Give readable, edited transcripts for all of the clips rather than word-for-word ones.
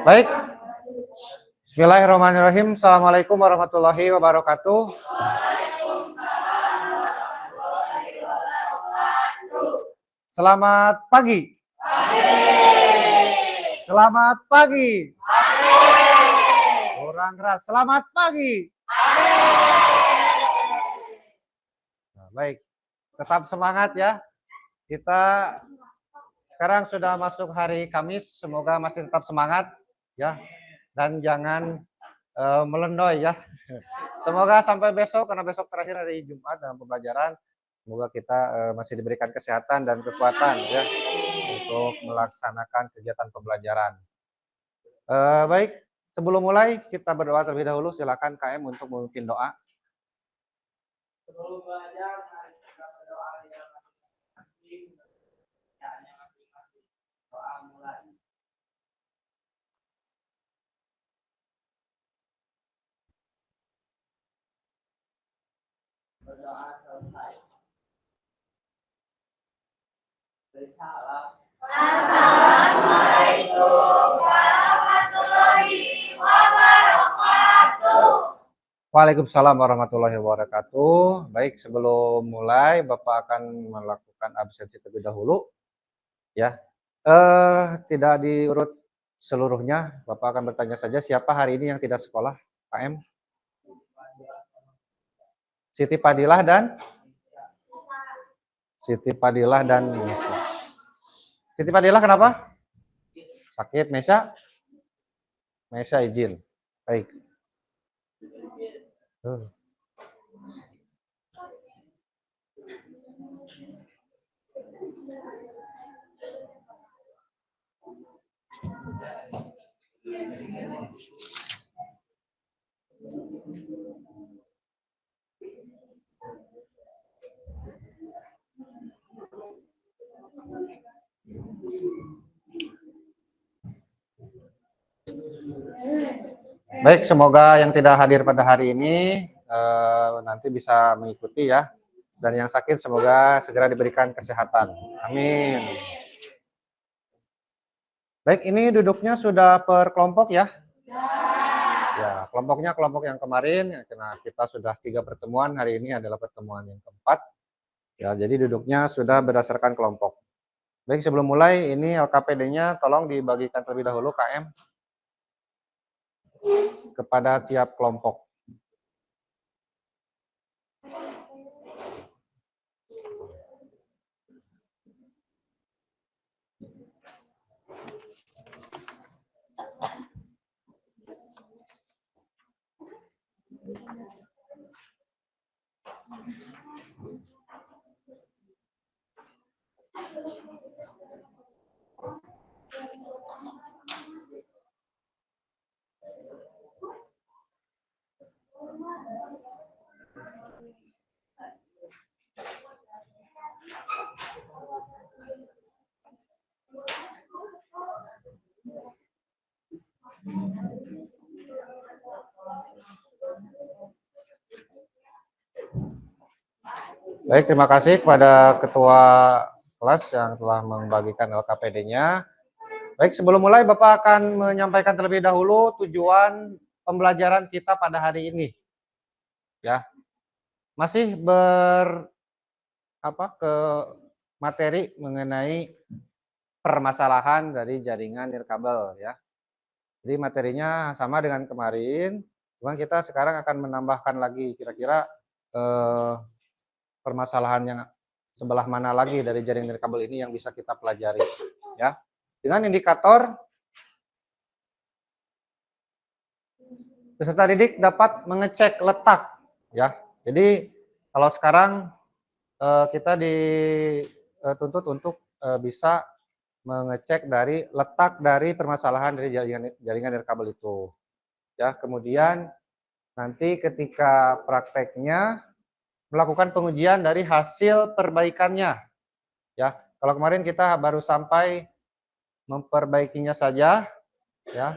Baik. Bismillahirrahmanirrahim. Assalamualaikum warahmatullahi wabarakatuh. Selamat pagi. Selamat pagi. Kurang keras. Selamat pagi. Nah, baik. Tetap semangat ya. Kita sekarang sudah masuk hari Kamis. Semoga masih tetap semangat ya. Dan jangan melendoy ya. Semoga sampai besok, karena besok terakhir hari Jumat dalam pembelajaran. Semoga kita masih diberikan kesehatan dan kekuatan ya untuk melaksanakan kegiatan pembelajaran. Baik, sebelum mulai kita berdoa terlebih dahulu. Silakan KM untuk memimpin doa. Sebelum belajar, mari kita berdoa yang masing-masing. Doa mulai. Berdoa selesai. Bersalam. Assalamualaikum warahmatullahi wabarakatuh. Waalaikumsalam warahmatullahi wabarakatuh. Baik, sebelum mulai Bapak akan melakukan absensi terlebih dahulu. Ya, tidak diurut seluruhnya. Bapak akan bertanya saja siapa hari ini yang tidak sekolah, KM? Siti Fadilah dan Siti Fadilah dan Mesya. Siti Fadilah kenapa? Sakit. Mesya? Mesya izin. Baik. Baik, semoga yang tidak hadir pada hari ini nanti bisa mengikuti ya. Dan yang sakit semoga segera diberikan kesehatan. Amin. Baik, ini duduknya sudah per kelompok ya? Ya, kelompoknya kelompok yang kemarin. Karena kita sudah 3 pertemuan, hari ini adalah pertemuan yang keempat. Ya, jadi duduknya sudah berdasarkan kelompok. Baik, sebelum mulai ini LKPD-nya tolong dibagikan terlebih dahulu KM kepada tiap kelompok. Baik, terima kasih kepada Ketua kelas yang telah membagikan LKPD-nya. Baik, sebelum mulai Bapak akan menyampaikan terlebih dahulu tujuan pembelajaran kita pada hari ini. Ya. Masih ke materi mengenai permasalahan dari jaringan nirkabel ya. Jadi materinya sama dengan kemarin, cuma kita sekarang akan menambahkan lagi kira-kira permasalahan yang sebelah mana lagi dari jaringan nirkabel ini yang bisa kita pelajari ya. Dengan indikator peserta didik dapat mengecek letak ya. Jadi kalau sekarang kita dituntut untuk bisa mengecek dari letak dari permasalahan dari jaringan nirkabel itu. Ya, kemudian nanti ketika prakteknya melakukan pengujian dari hasil perbaikannya. Ya, kalau kemarin kita baru sampai memperbaikinya saja ya.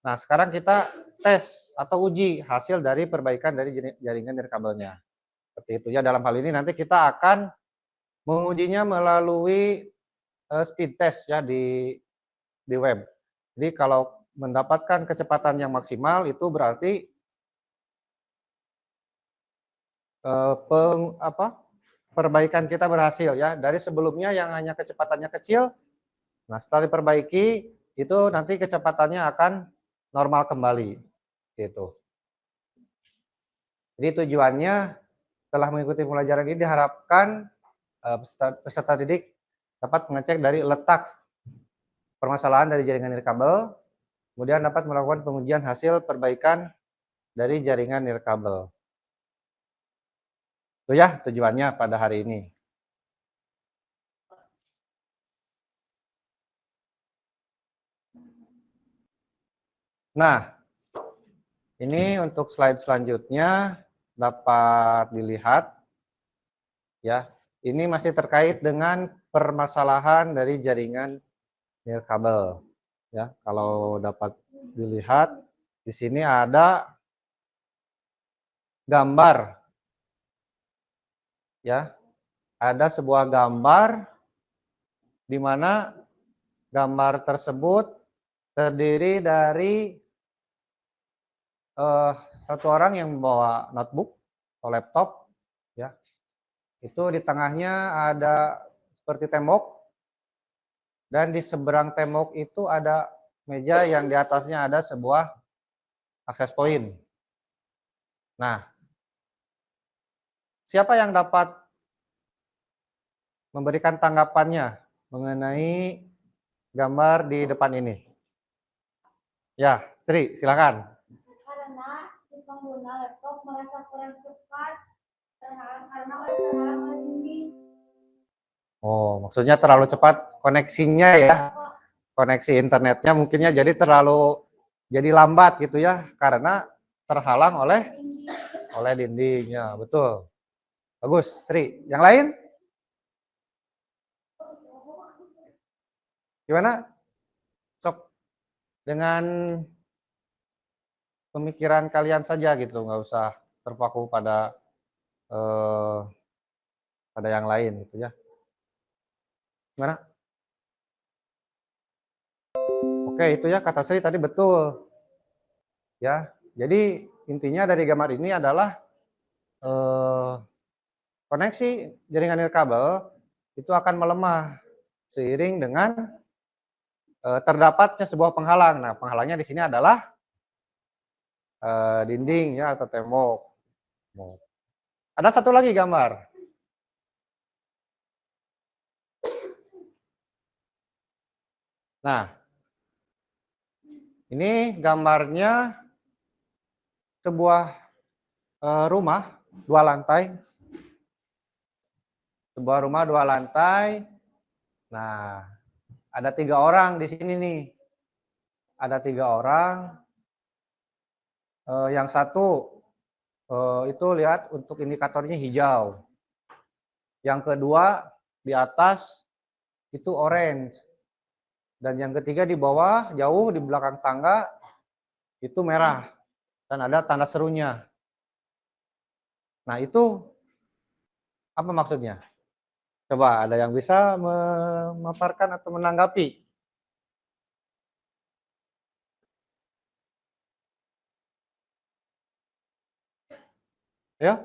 Nah, sekarang kita tes atau uji hasil dari perbaikan dari jaringan nirkabelnya. Seperti itu ya. Dalam hal ini nanti kita akan mengujinya melalui speed test ya di web. Jadi kalau mendapatkan kecepatan yang maksimal, itu berarti perbaikan kita berhasil ya. Dari sebelumnya yang hanya kecepatannya kecil, nah setelah diperbaiki itu nanti kecepatannya akan normal kembali gitu. Jadi tujuannya setelah mengikuti pembelajaran ini diharapkan peserta didik dapat mengecek dari letak permasalahan dari jaringan nirkabel, kemudian dapat melakukan pengujian hasil perbaikan dari jaringan nirkabel. Itu ya tujuannya pada hari ini. Nah, ini untuk slide selanjutnya dapat dilihat ya. Ini masih terkait dengan permasalahan dari jaringan nirkabel ya. Kalau dapat dilihat di sini ada gambar ya. Ada sebuah gambar di mana gambar tersebut terdiri dari satu orang yang membawa notebook atau laptop ya. Itu di tengahnya ada seperti tembok dan di seberang tembok itu ada meja yang di atasnya ada sebuah akses point. Nah, siapa yang dapat memberikan tanggapannya mengenai gambar di depan ini? Ya, Sri, silakan. Karena si pengguna laptop merasa kurang cepat karena terhalang oleh dinding. Oh, maksudnya terlalu cepat koneksinya ya, koneksi internetnya mungkinnya jadi lambat gitu ya, karena terhalang oleh dindingnya, betul. Bagus, Sri. Yang lain? Gimana? Sok dengan pemikiran kalian saja gitu, nggak usah terpaku pada yang lain gitu ya. Gimana? Oke, itu ya kata Sri tadi betul. Ya, jadi intinya dari gambar ini adalah koneksi jaringan nirkabel itu akan melemah seiring dengan terdapatnya sebuah penghalang. Nah, penghalangnya di sini adalah dinding ya atau tembok. Ada satu lagi gambar. Nah, ini gambarnya sebuah rumah 2 lantai. Sebuah rumah 2 lantai. Nah, ada 3 orang di sini nih. Ada 3 orang. Yang satu itu lihat untuk indikatornya hijau. Yang kedua di atas itu orange. Dan yang ketiga di bawah jauh di belakang tangga itu merah. Dan ada tanda serunya. Nah, itu apa maksudnya? Coba ada yang bisa memaparkan atau menanggapi? Ya?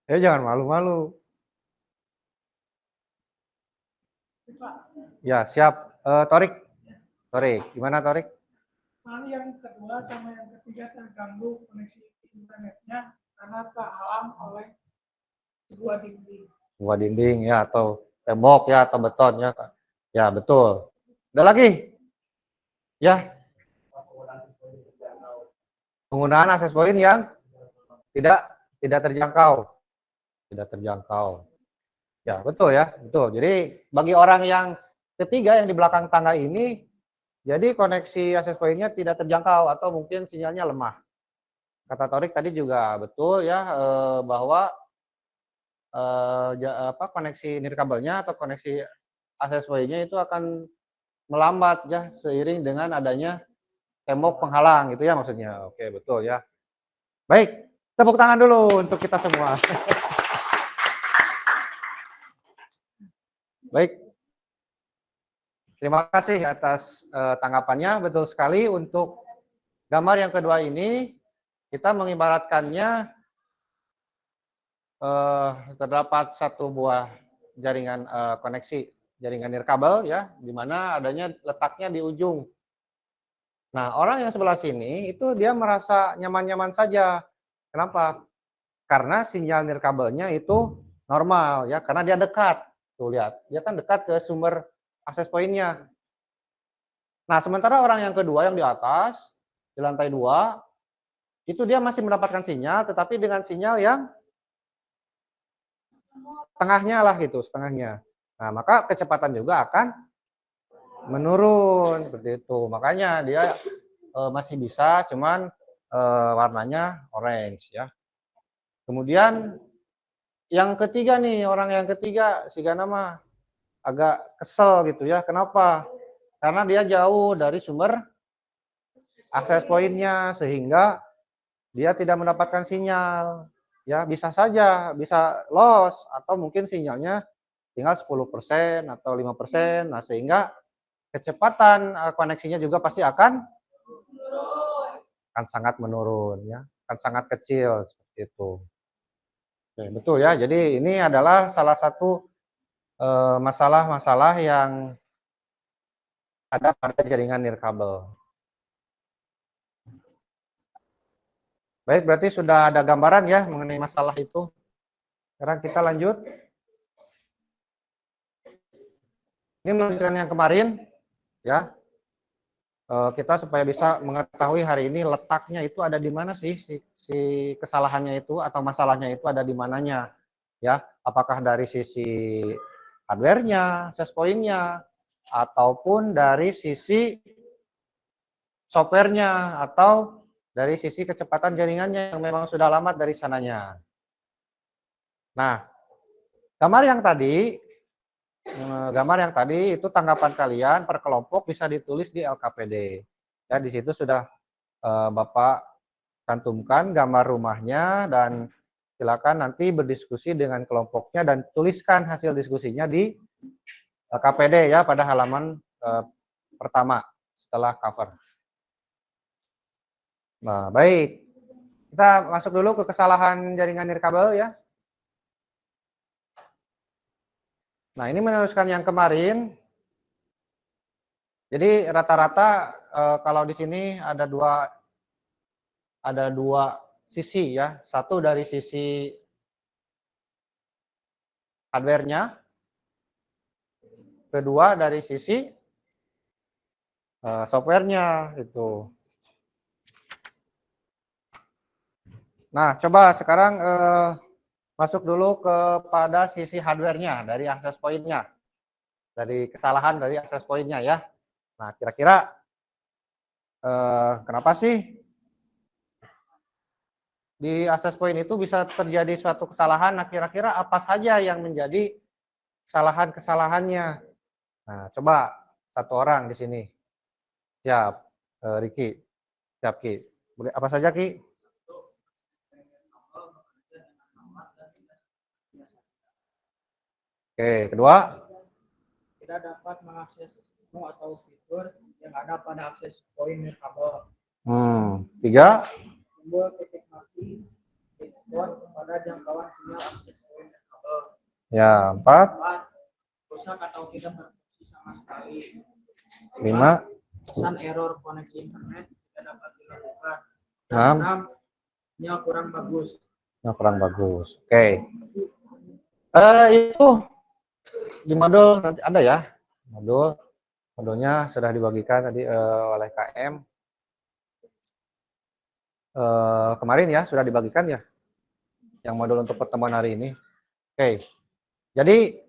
Ya jangan malu-malu. Ya, siap. Torik. Torik, gimana Torik? Yang kedua sama yang ketiga terganggu koneksi internetnya karena terhalang oleh sebuah dinding. Sebuah dinding ya atau tembok ya atau beton ya. Ya, betul. Ada lagi? Ya. Penggunaan akses point yang tidak terjangkau. Tidak terjangkau. Ya, betul ya, betul. Jadi bagi orang yang ketiga yang di belakang tangga ini, jadi koneksi akses point-nya tidak terjangkau atau mungkin sinyalnya lemah. Kata Torik tadi juga betul ya, bahwa koneksi nirkabelnya atau koneksi akses point-nya itu akan melambat ya seiring dengan adanya tembok penghalang gitu ya maksudnya. Oke, betul ya. Baik, tepuk tangan dulu untuk kita semua. Baik. Terima kasih atas tanggapannya. Betul sekali untuk gambar yang kedua ini kita mengibaratkannya terdapat satu buah jaringan koneksi jaringan nirkabel ya, di mana adanya letaknya di ujung. Nah, orang yang sebelah sini itu dia merasa nyaman-nyaman saja. Kenapa? Karena sinyal nirkabelnya itu normal ya, karena dia dekat. Tuh lihat, dia kan dekat ke sumber akses poinnya. Nah, sementara orang yang kedua yang di atas, di lantai 2, itu dia masih mendapatkan sinyal, tetapi dengan sinyal yang setengahnya lah gitu, setengahnya. Nah, maka kecepatan juga akan menurun seperti itu. Makanya dia masih bisa, cuman warnanya orange ya. Kemudian yang ketiga nih, orang yang ketiga si Gana mah agak kesel gitu ya. Kenapa? Karena dia jauh dari sumber akses poinnya sehingga dia tidak mendapatkan sinyal. Ya, bisa saja bisa loss atau mungkin sinyalnya tinggal 10% atau 5%. Nah, sehingga kecepatan koneksinya juga pasti akan sangat menurun ya, akan sangat kecil seperti itu. Oke, betul ya. Jadi ini adalah salah satu masalah-masalah yang ada pada jaringan nirkabel. Baik, berarti sudah ada gambaran ya mengenai masalah itu. Sekarang kita lanjut. Ini melanjutkan yang kemarin ya. Kita supaya bisa mengetahui hari ini letaknya itu ada di mana sih si kesalahannya itu atau masalahnya itu ada di mananya ya. Apakah dari sisi hardware-nya, access point-nya, ataupun dari sisi software-nya atau dari sisi kecepatan jaringannya yang memang sudah lama dari sananya. Nah, gambar yang tadi itu tanggapan kalian per kelompok bisa ditulis di LKPD. Ya, di situ sudah Bapak cantumkan gambar rumahnya dan silakan nanti berdiskusi dengan kelompoknya dan tuliskan hasil diskusinya di LKPD ya pada halaman pertama setelah cover. Nah, baik. Kita masuk dulu ke kesalahan jaringan nirkabel ya. Nah, ini meneruskan yang kemarin. Jadi rata-rata kalau di sini ada dua sisi ya. Satu dari sisi hardware-nya, kedua dari sisi software-nya itu. Nah, coba sekarang masuk dulu kepada sisi hardware-nya dari access point-nya. Dari kesalahan dari access point-nya ya. Nah, kira-kira kenapa sih di access point itu bisa terjadi suatu kesalahan? Nah, kira-kira apa saja yang menjadi kesalahan-kesalahannya? Nah, coba satu orang di sini. Siap, Riki. Siap, Ki. Boleh apa saja, Ki? Oke, kedua. Tidak dapat mengakses menu atau fitur yang ada pada akses point nirkabel. Tiga. Timbul titik mati spot pada jangkauan sinyal akses point nirkabel. Ya, 4. Rusak atau tidak berfungsi sama sekali. 5. Pesan error koneksi internet tidak dapat dilakukan. 6. Sinyal kurang bagus. Kurang bagus. Oke. Itu di modul ada ya. Modulnya sudah dibagikan tadi oleh KM. Kemarin ya sudah dibagikan ya. Yang modul untuk pertemuan hari ini. Oke. Jadi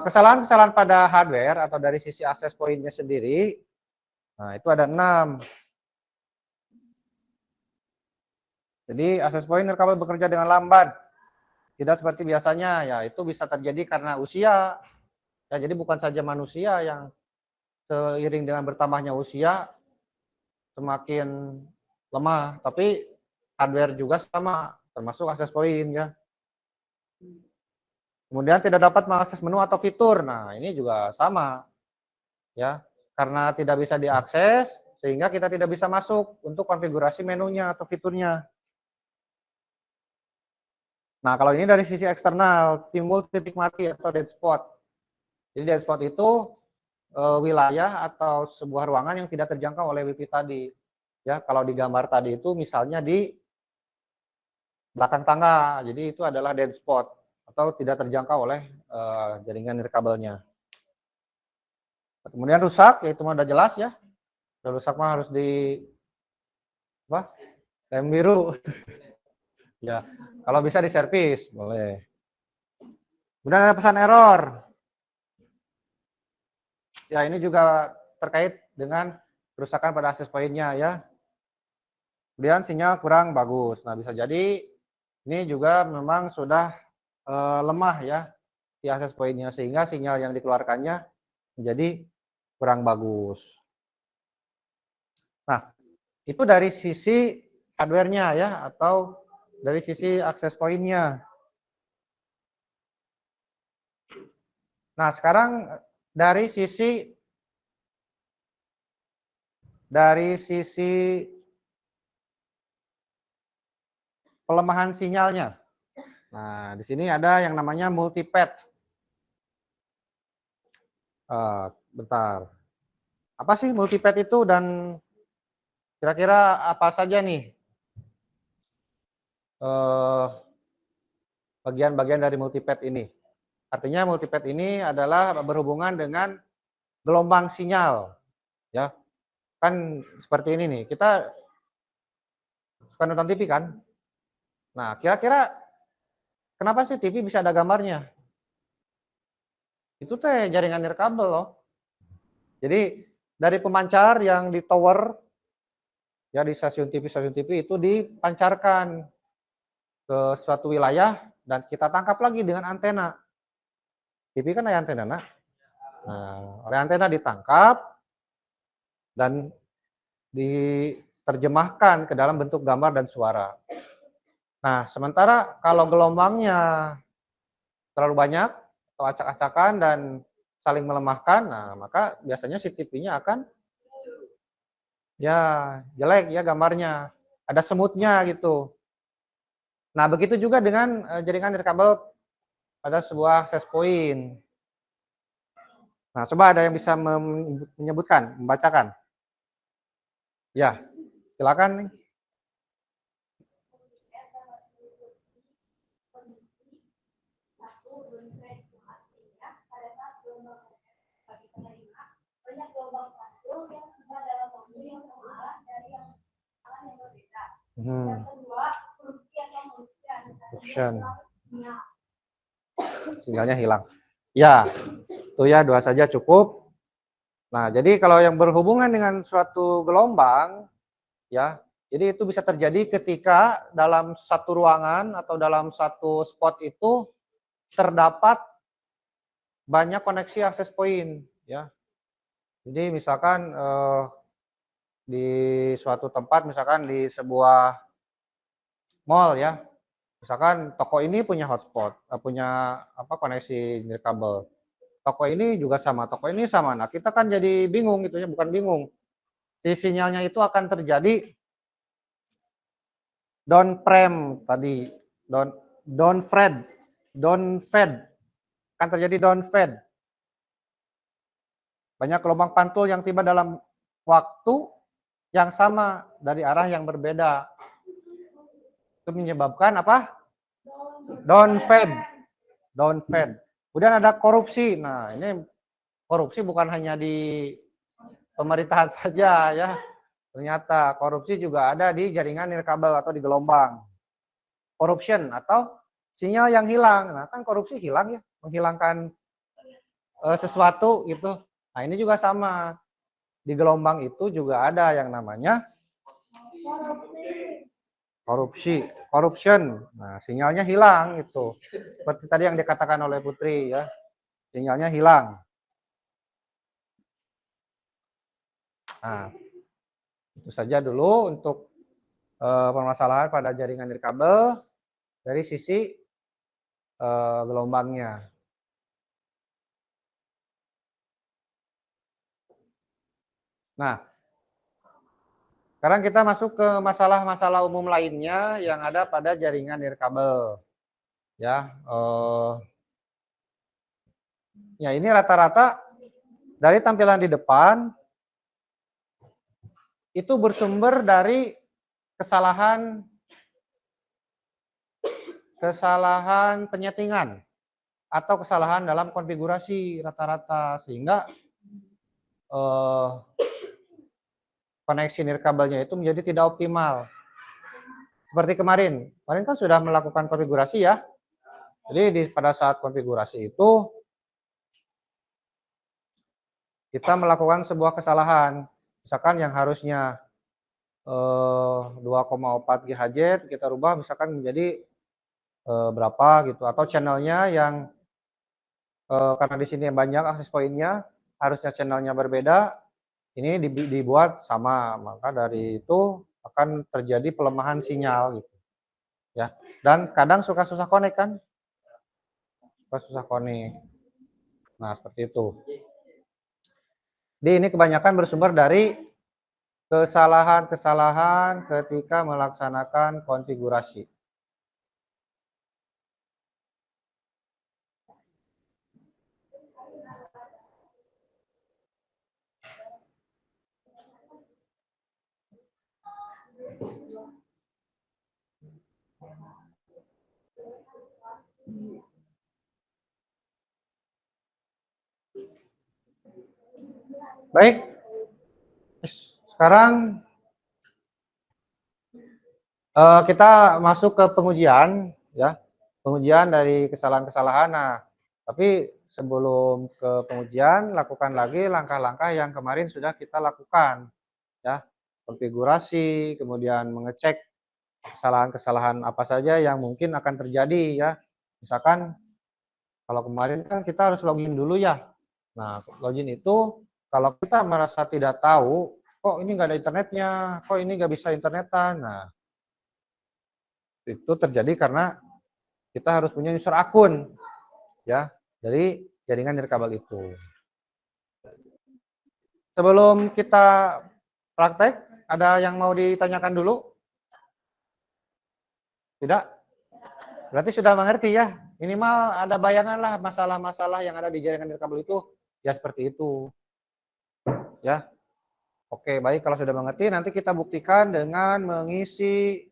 kesalahan-kesalahan pada hardware atau dari sisi access point-nya sendiri, nah itu ada 6. Jadi access point nirkabel bekerja dengan lambat, tidak seperti biasanya. Ya itu bisa terjadi karena usia. Ya jadi bukan saja manusia yang seiring dengan bertambahnya usia semakin lemah, tapi hardware juga sama, termasuk access point ya. Kemudian tidak dapat mengakses menu atau fitur. Nah, ini juga sama ya. Karena tidak bisa diakses sehingga kita tidak bisa masuk untuk konfigurasi menunya atau fiturnya. Nah, kalau ini dari sisi eksternal, timbul titik mati atau dead spot. Jadi dead spot itu wilayah atau sebuah ruangan yang tidak terjangkau oleh WiFi tadi. Ya, kalau di gambar tadi itu misalnya di belakang tangga. Jadi itu adalah dead spot atau tidak terjangkau oleh jaringan nirkabelnya. Kemudian rusak, ya itu mah udah jelas ya. Udah rusak mah harus di apa? Lem biru. Ya, kalau bisa diservis boleh. Kemudian ada pesan error. Ya, ini juga terkait dengan kerusakan pada akses poinnya ya. Kemudian sinyal kurang bagus. Nah, bisa jadi ini juga memang sudah lemah ya di akses poinnya sehingga sinyal yang dikeluarkannya menjadi kurang bagus. Nah, itu dari sisi hardware-nya ya atau dari sisi akses poinnya. Nah, sekarang dari sisi pelemahan sinyalnya. Nah, di sini ada yang namanya multipath. Bentar. Apa sih multipath itu dan kira-kira apa saja nih bagian-bagian dari multipath ini? Artinya multipath ini adalah berhubungan dengan gelombang sinyal, ya. Kan seperti ini nih, kita suka nonton TV kan? Nah, kira-kira kenapa sih TV bisa ada gambarnya? Itu teh jaringan nirkabel loh. Jadi dari pemancar yang di tower, ya di stasiun TV itu dipancarkan ke suatu wilayah dan kita tangkap lagi dengan antena. TV kan ada antena, nah. Oleh antena ditangkap dan diterjemahkan ke dalam bentuk gambar dan suara. Nah, sementara kalau gelombangnya terlalu banyak atau acak-acakan dan saling melemahkan, nah maka biasanya si TV-nya akan ya jelek ya gambarnya, ada semutnya gitu. Nah, begitu juga dengan jaringan nirkabel pada sebuah access point. Nah, coba ada yang bisa menyebutkan, membacakan? Ya, silakan nih. Banyak gelombang satu yang tiba dalam waktu yang sama dari yang alam yang berbeda. Yang kedua, fungsi atau Function. Sinyalnya hilang. Ya, itu ya dua saja cukup. Nah, jadi kalau yang berhubungan dengan suatu gelombang, ya, jadi itu bisa terjadi ketika dalam satu ruangan atau dalam satu spot itu terdapat banyak koneksi akses point, ya. Jadi misalkan di suatu tempat, misalkan di sebuah mall ya, misalkan toko ini punya hotspot, punya apa koneksi nirkabel. Toko ini juga sama, toko ini sama. Nah, kita kan jadi bingung gitu ya, bukan bingung. Si sinyalnya itu akan terjadi down frame tadi, down fed, akan terjadi down fed. Banyak gelombang pantul yang tiba dalam waktu yang sama dari arah yang berbeda. Itu menyebabkan apa? Down fed. Kemudian ada korupsi. Nah, ini korupsi bukan hanya di pemerintahan saja ya. Ternyata korupsi juga ada di jaringan nirkabel atau di gelombang. Corruption atau sinyal yang hilang. Nah, kan korupsi hilang ya, menghilangkan sesuatu gitu. Nah, ini juga sama. Di gelombang itu juga ada yang namanya corruption. Nah, sinyalnya hilang itu. Seperti tadi yang dikatakan oleh Putri ya. Sinyalnya hilang. Nah, itu saja dulu untuk permasalahan pada jaringan nirkabel dari sisi gelombangnya. Nah, sekarang kita masuk ke masalah-masalah umum lainnya yang ada pada jaringan nirkabel. Ya, ya ini rata-rata dari tampilan di depan itu bersumber dari kesalahan penyetingan atau kesalahan dalam konfigurasi rata-rata, sehingga koneksi nirkabelnya itu menjadi tidak optimal. Seperti kemarin kan sudah melakukan konfigurasi ya. Jadi pada saat konfigurasi itu kita melakukan sebuah kesalahan. Misalkan yang harusnya 2,4 GHz kita rubah misalkan menjadi berapa gitu, atau channelnya yang karena di sini banyak akses poinnya, harusnya channelnya berbeda, ini dibuat sama, maka dari itu akan terjadi pelemahan sinyal gitu ya. Dan kadang suka susah connect kan, susah connect. Nah seperti itu. Jadi ini kebanyakan bersumber dari kesalahan-kesalahan ketika melaksanakan konfigurasi. Baik, sekarang kita masuk ke pengujian ya, pengujian dari kesalahan-kesalahan. Nah, tapi sebelum ke pengujian, lakukan lagi langkah-langkah yang kemarin sudah kita lakukan ya, konfigurasi, kemudian mengecek kesalahan-kesalahan apa saja yang mungkin akan terjadi ya. Misalkan kalau kemarin kan kita harus login dulu ya. Nah, login itu kalau kita merasa tidak tahu, kok ini nggak ada internetnya, kok ini nggak bisa internetan. Nah, itu terjadi karena kita harus punya user akun ya dari jaringan nirkabel itu. Sebelum kita praktek, ada yang mau ditanyakan dulu? Tidak? Berarti sudah mengerti ya. Minimal ada bayangan lah masalah-masalah yang ada di jaringan nirkabel itu ya seperti itu. Ya. Oke, baik, kalau sudah mengerti nanti kita buktikan dengan mengisi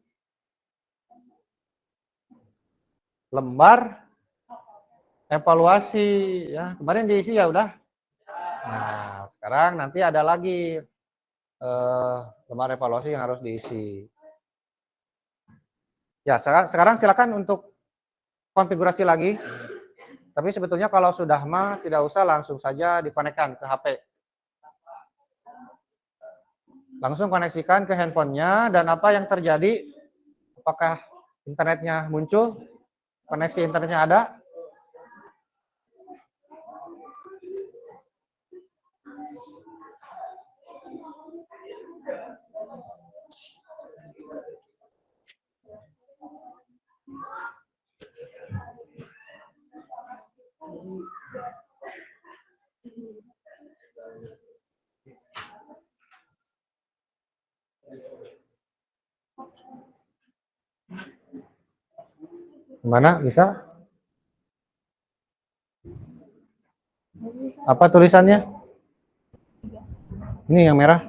lembar evaluasi ya. Kemarin diisi ya udah. Nah, sekarang nanti ada lagi lembar evaluasi yang harus diisi. Ya, sekarang silakan untuk konfigurasi lagi. Tapi sebetulnya kalau sudah mah tidak usah langsung saja dikonekkan ke HP. Langsung koneksikan ke handphonenya, dan apa yang terjadi, apakah internetnya muncul, koneksi internetnya ada. Gimana? Bisa? Apa tulisannya? Ini yang merah.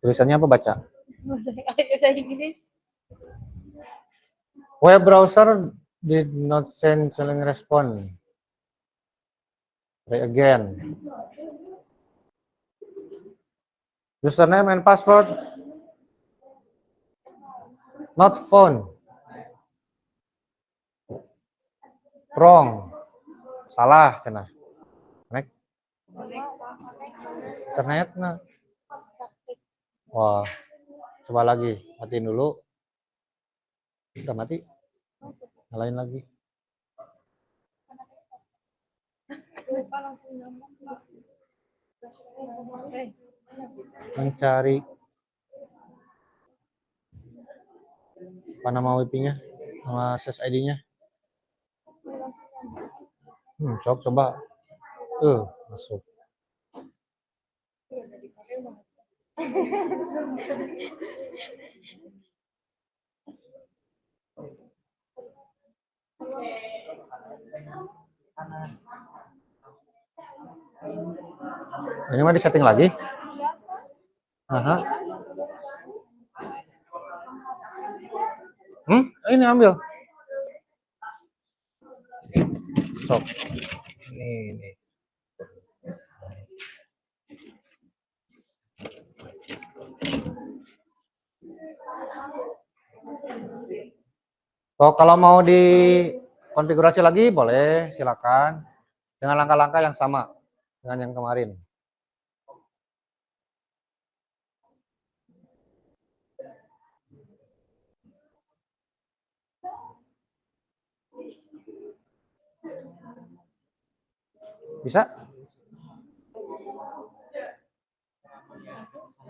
Tulisannya apa, baca? Web browser did not send selling response. Try again. Username and password not found. Wrong. Salah sana. Connect. Internet nah. Wah. Coba lagi. Matiin dulu. Udah mati. Nyalain lagi. Mencari apa nama WP-nya? sama SSID-nya. Coba. Masuk. Ini mah di setting lagi. Aha. Ini ambil. Sok. Ini. Kalau mau dikonfigurasi lagi boleh, silakan. Dengan langkah-langkah yang sama dengan yang kemarin. Bisa?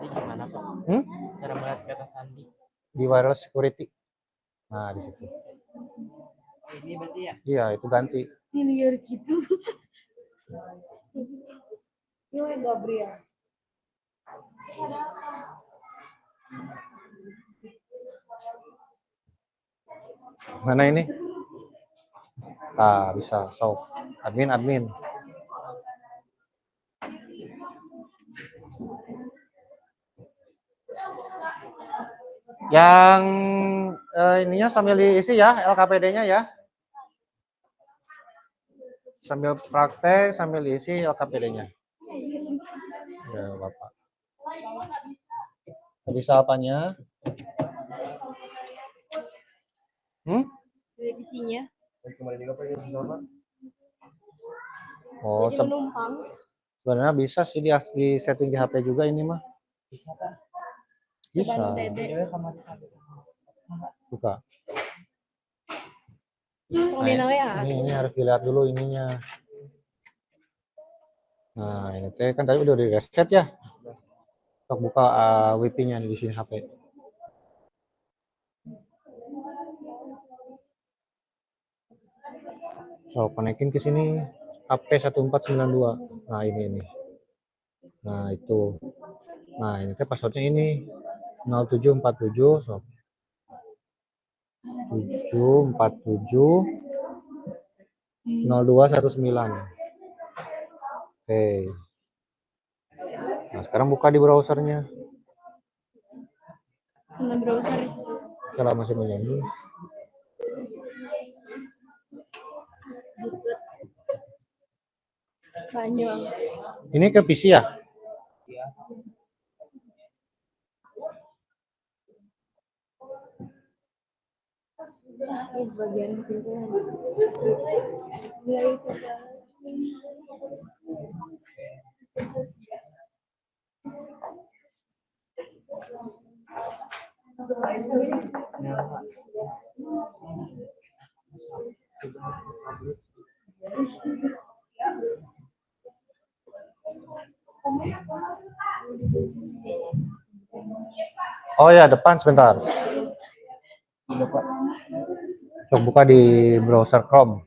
Gimana Pak? Cara melihat kata sandi? Di wireless security. Nah, di situ. Ini berarti ya? Iya, itu ganti. Ini liar gitu. Ini Gabriel. Mana ini? Bisa. So, admin. Yang ininya sambil diisi ya, LKPD-nya ya. Sambil praktek, sambil diisi LKPD-nya. Ya, Bapak. Bisa apanya? Revisinya. Oh, Jadi menumpang. sebenarnya bisa sih di setting di HP juga ini mah. Bisa. Buka. Nah, ini harus dilihat dulu ininya. Nah, ini kan tadi udah di reset ya. Untuk buka WiFi-nya di sini HP. So, konekin ke sini HP 1492. Nah, ini. Nah, itu. Nah, ini kan passwordnya ini 0747 so. 747 0219. Oke. Nah, sekarang buka di browsernya. Mana browser? Kalau masih menyambung. Panjang. Ini ke PC ya? Iya. Ini bagian kesimpulan. Mulai sekarang. Oh ya, depan sebentar. Coba buka di browser Chrome.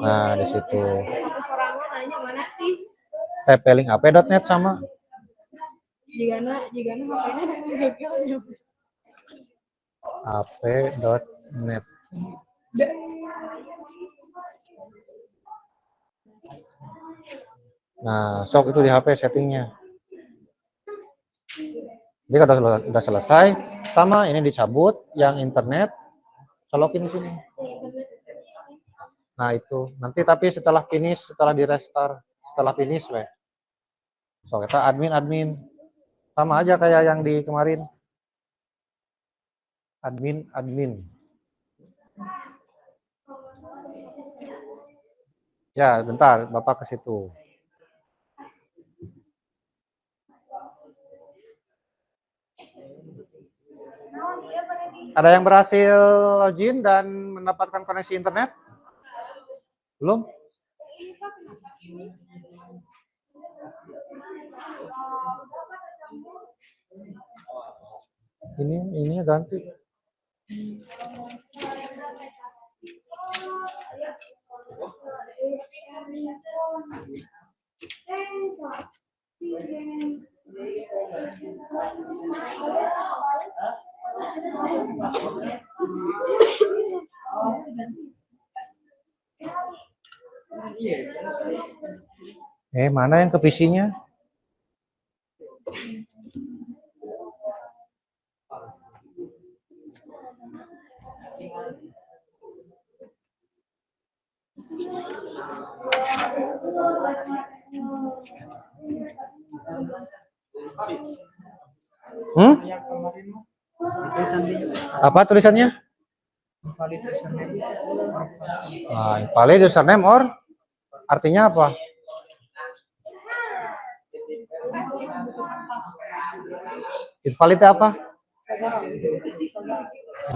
Nah, di situ. Aku sorangan nanya mana sih? TP-link-ap.net sama. Jigana HP-nya gagalnya. ap.net. Nah, sok itu di HP settingnya. Jadi kalau udah selesai, sama ini dicabut, yang internet, colokin di sini. Nah itu, nanti tapi setelah finish, setelah di restart, setelah finish, so kita admin, sama aja kayak yang di kemarin. Admin. Ya, bentar, Bapak ke situ. Ada yang berhasil login dan mendapatkan koneksi internet? Belum? Ininya ganti. Mana yang ke PC-nya? Yang kemarin mah Itu sandinya Apa tulisannya? invalid username or password. Nah, invalid username or artinya apa? Invalid itu apa?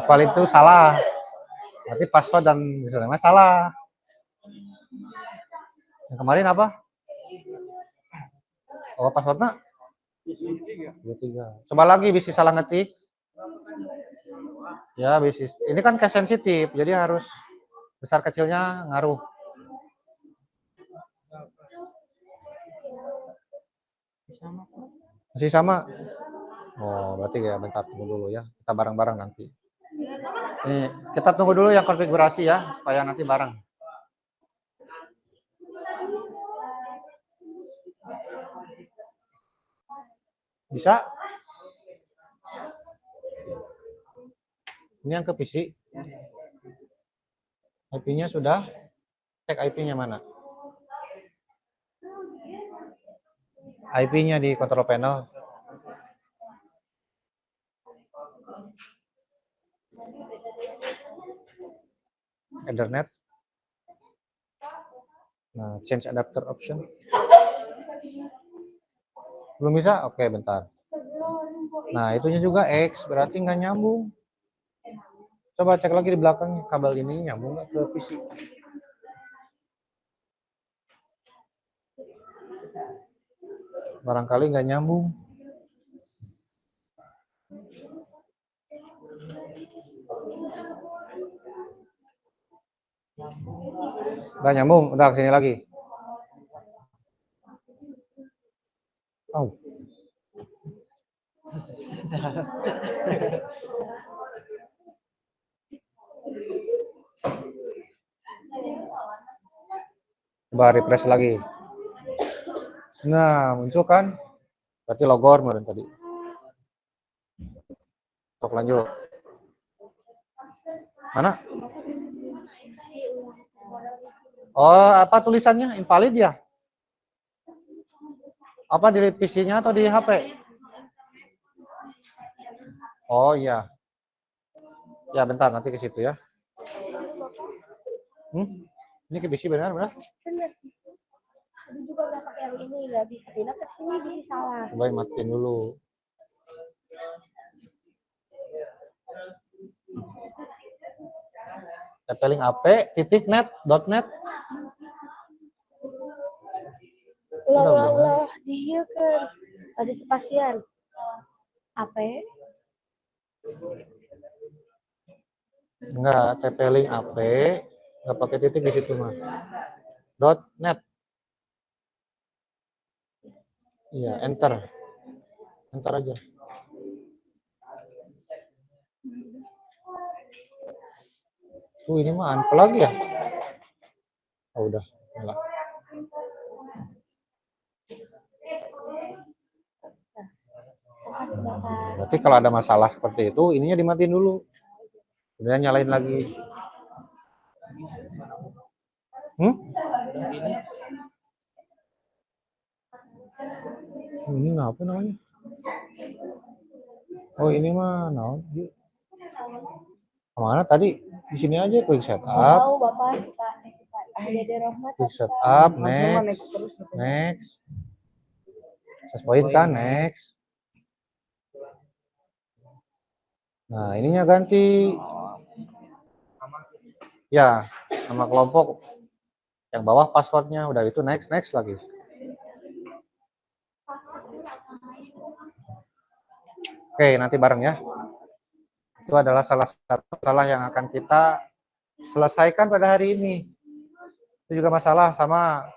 Invalid itu salah. Berarti password dan username salah. Yang kemarin apa? Oh, passwordnya 23. Coba lagi bisa salah ngetik. Ya, bisa. Ini kan case sensitif, jadi harus besar kecilnya ngaruh. Masih sama? Oh, berarti ya bentar tunggu dulu ya. Kita bareng-bareng nanti. Nih, kita tunggu dulu yang konfigurasi ya, supaya nanti bareng. Bisa? Ini yang ke PC. IP-nya sudah? Cek IP-nya mana? IP-nya di control panel. Ethernet. Nah, change adapter option. Belum bisa? Oke, bentar. Nah, itunya juga X, berarti nggak nyambung. Coba cek lagi di belakang, kabel ini nyambung nggak ke PC? Barangkali nggak nyambung. Udah nyambung, udah kesini lagi. Oh. Coba refresh lagi. Nah, muncul kan? Berarti logor kemarin tadi. Untuk lanjut. Mana? Oh, apa tulisannya? Invalid ya? Apa di PC-nya atau di HP? Oh iya. Ya bentar nanti ke situ ya. Ini ke PC benar? Benar bisa. Tadi juga udah pakai yang ini nggak bisa. Tidak ke sini bisa salah. Coba matiin dulu. Tepeling ap.net. Ulah dia kan ada spasian. Apa? Enggak, tepeling ap. Enggak pakai titik di situ mah. .net. Iya, enter. Enter aja. Ini mah unplug ya? Oh, udah. Enggak. Berarti kalau ada masalah seperti itu, ininya dimatiin dulu. Kemudian nyalain lagi. Ini apa namanya? Oh, ini mah naon? Kemana tadi? Di sini aja quick setup. Tahu Bapak suka Dede Rahmat. Quick setup, next. Sesuai kan, next. Nah, ininya ganti. Ya, nama kelompok. Yang bawah passwordnya, udah itu next lagi. Oke, nanti bareng ya. Itu adalah salah satu masalah yang akan kita selesaikan pada hari ini. Itu juga masalah sama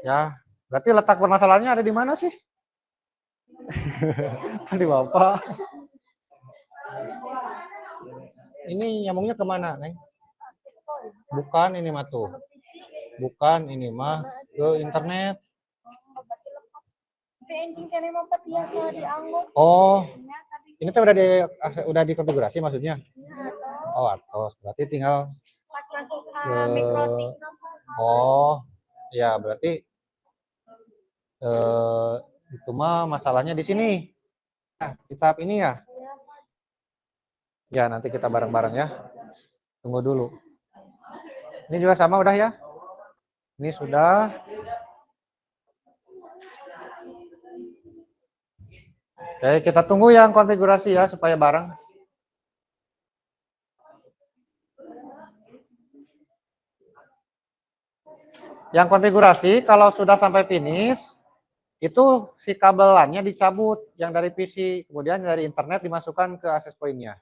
ya. Berarti letak permasalahannya ada di mana sih? Tadi Bapak. Ini nyambungnya kemana, Neng? Bukan ini mah tuh. Bukan ini mah ke internet. Oh, ini tuh udah dikonfigurasi maksudnya? Oh, atos. Berarti tinggal oh, ya berarti itu mah masalahnya di sini. Nah, di tahap ini ya. Ya, nanti kita bareng-bareng ya. Tunggu dulu. Ini juga sama udah ya? Ini sudah. Oke, kita tunggu yang konfigurasi ya supaya bareng. Yang konfigurasi kalau sudah sampai finish, itu si kabelannya dicabut yang dari PC, kemudian dari internet dimasukkan ke access point-nya.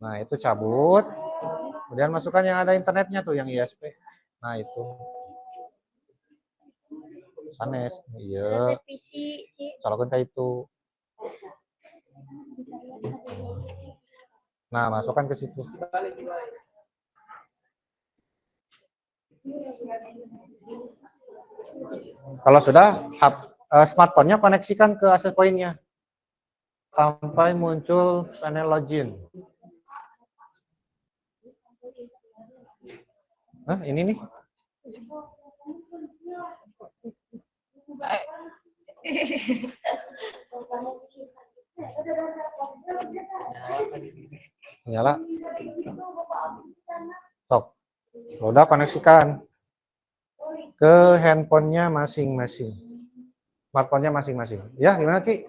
Nah, itu cabut. Kemudian masukkan yang ada internetnya tuh, yang ISP. Nah, itu. Sanes, iya. Colokin kayak itu. Nah, masukkan ke situ. Kalau sudah, smartphone-nya koneksikan ke access point-nya. Sampai muncul panel login. Nah, ini nih. Nyala. Sok. Udah koneksikan ke handphonenya masing-masing. Smartphone-nya masing-masing. Ya, gimana Ki?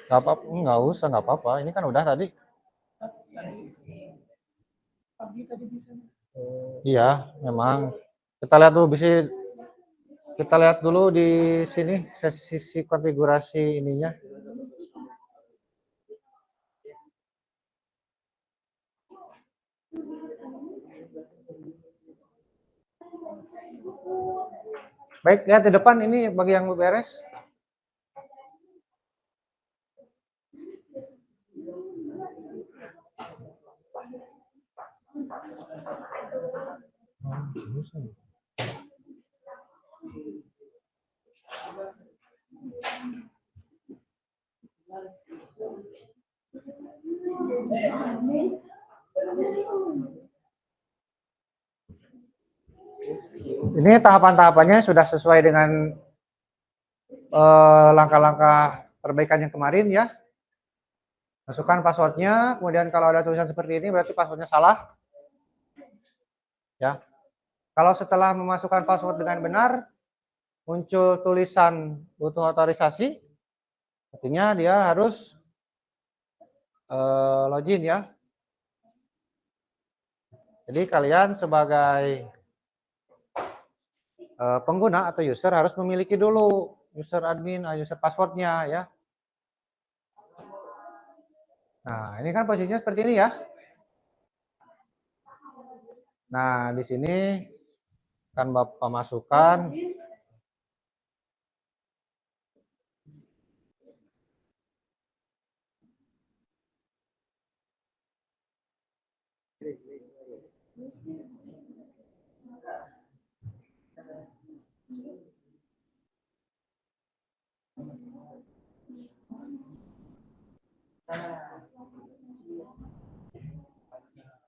Nggak apa-apa, nggak usah, nggak apa-apa. Ini kan udah tadi. Iya, memang. Kita lihat dulu kita lihat dulu di sini sisi konfigurasi ininya. Baik, lihat di depan ini bagi yang beres. Ini tahapan-tahapannya sudah sesuai dengan langkah-langkah perbaikan yang kemarin ya. Masukkan passwordnya, kemudian kalau ada tulisan seperti ini berarti passwordnya salah. Ya. Kalau setelah memasukkan password dengan benar, muncul tulisan butuh otorisasi, artinya dia harus login ya. Jadi kalian sebagai pengguna atau user harus memiliki dulu user admin, user passwordnya ya. Nah, ini kan posisinya seperti ini ya. Nah, di sini kan Bapak masukkan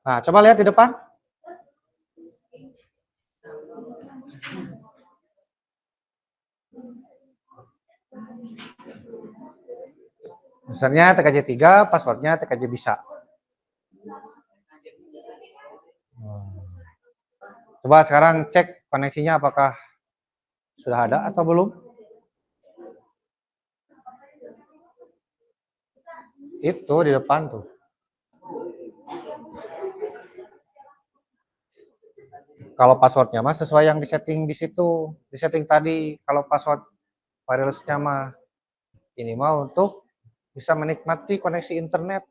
Nah, coba lihat di depan. Usernya TKJ 3, passwordnya TKJ bisa. Coba sekarang cek koneksinya apakah sudah ada atau belum. Itu di depan tuh. Kalau passwordnya mah sesuai yang disetting di situ, disetting tadi. Kalau password wirelessnya mah ini mah untuk bisa menikmati koneksi internet.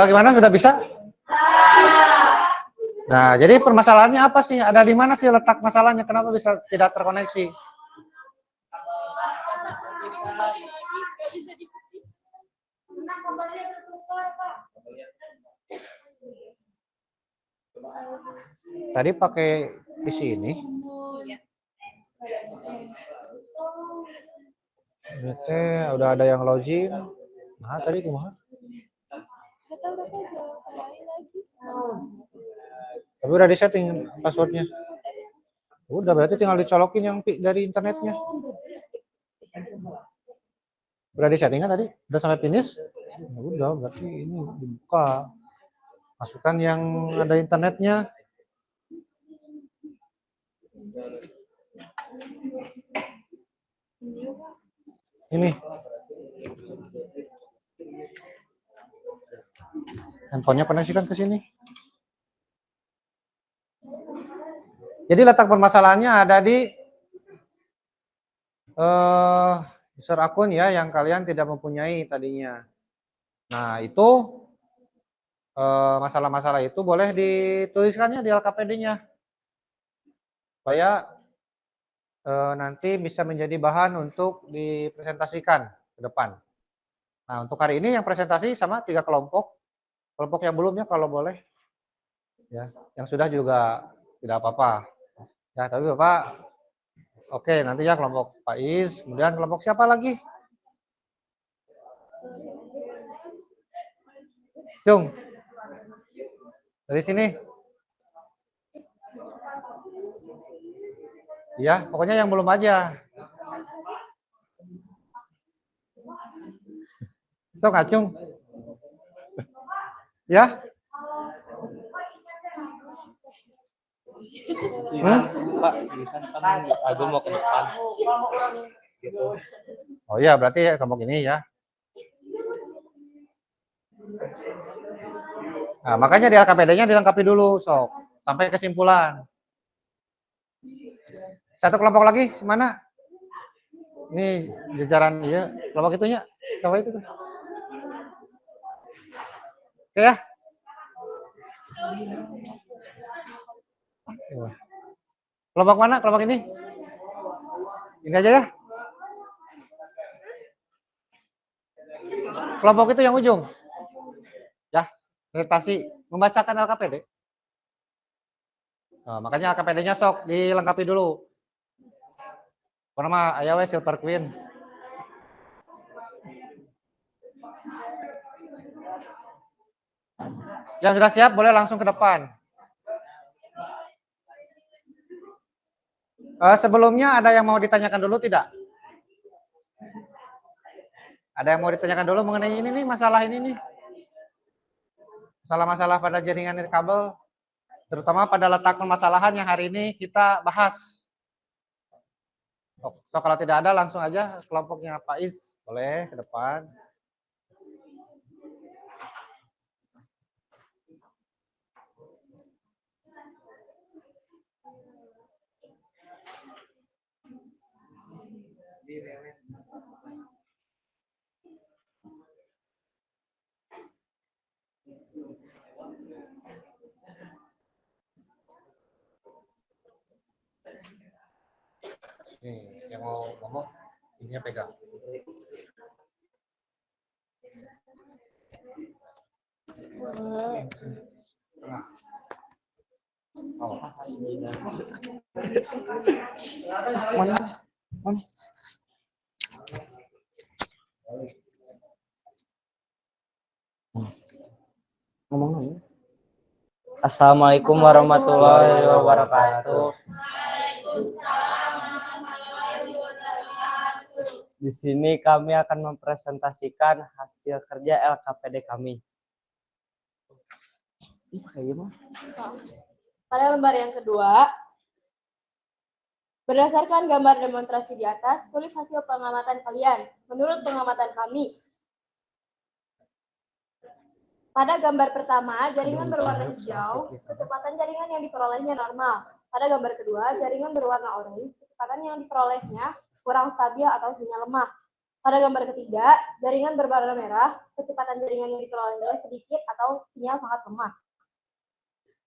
Gimana, sudah bisa? Nah, jadi permasalahannya apa sih? Ada di mana sih letak masalahnya? Kenapa bisa tidak terkoneksi? Tadi pakai PC ini. Ini teh udah ada yang login. Nah, tadi kumaha? Tapi udah disetting passwordnya. Udah, berarti tinggal dicolokin yang dari internetnya. Udah disetting kan tadi? Udah sampai finish? Ya udah, berarti ini dibuka. Masukkan yang ada internetnya. Ini. Handphonenya koneksikan ke sini. Jadi letak permasalahannya ada di user akun ya yang kalian tidak mempunyai tadinya. Nah, itu masalah-masalah itu boleh dituliskannya di LKPD-nya. Supaya nanti bisa menjadi bahan untuk dipresentasikan ke depan. Nah, untuk hari ini yang presentasi sama 3 kelompok. Kelompok yang belumnya kalau boleh. Ya, yang sudah juga tidak apa-apa. Ya, tapi Bapak oke, nanti ya kelompok Pak Is, kemudian kelompok siapa lagi? Cung. Dari sini. Ya, pokoknya yang belum aja. Sok Acung. Ya? Pak, aku mau ke depan. Oh iya, berarti kelompok ini ya. Nah, makanya di LKPD-nya dilengkapi dulu, sok. Sampai kesimpulan. Satu kelompok lagi, mana? Ini jajaran ya, kelompok itunya. Coba itu tuh. Oke ya. Kelompok mana? Kelompok ini? Ini aja ya. Kelompok itu yang ujung. Ya, presentasi membacakan LKPD. Nah, makanya KPD-nya sok dilengkapi dulu. Pernah aya we Silver Queen. Yang sudah siap boleh langsung ke depan. Sebelumnya ada yang mau ditanyakan dulu tidak? Ada yang mau ditanyakan dulu mengenai ini nih, masalah ini nih? Masalah-masalah pada jaringan kabel, terutama pada letak permasalahan yang hari ini kita bahas. So, kalau tidak ada langsung aja kelompoknya Pak Is, boleh ke depan. Nih, yang mau ngomong, ininya pegang. Oh. Mana? Ngomong dulu. Assalamualaikum warahmatullahi wabarakatuh. Di sini kami akan mempresentasikan hasil kerja LKPD kami. Pada lembar yang kedua, berdasarkan gambar demonstrasi di atas, tulis hasil pengamatan kalian. Menurut pengamatan kami, pada gambar pertama, jaringan berwarna hijau, kecepatan jaringan yang diperolehnya normal. Pada gambar kedua, jaringan berwarna orange, kecepatan yang diperolehnya kurang stabil atau sinyal lemah. Pada gambar ketiga, jaringan berwarna merah, kecepatan jaringan yang diperolehnya sedikit atau sinyal sangat lemah.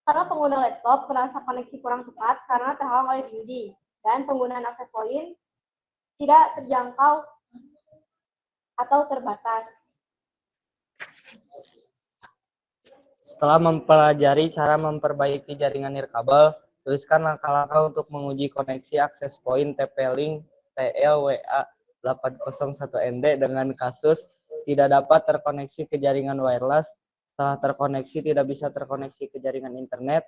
Karena pengguna laptop merasa koneksi kurang cepat karena terhalang oleh dinding, dan penggunaan akses point tidak terjangkau atau terbatas. Setelah mempelajari cara memperbaiki jaringan nirkabel, tuliskan langkah-langkah untuk menguji koneksi akses point TP-Link TLWA 801MD dengan kasus tidak dapat terkoneksi ke jaringan wireless. Setelah terkoneksi tidak bisa terkoneksi ke jaringan internet.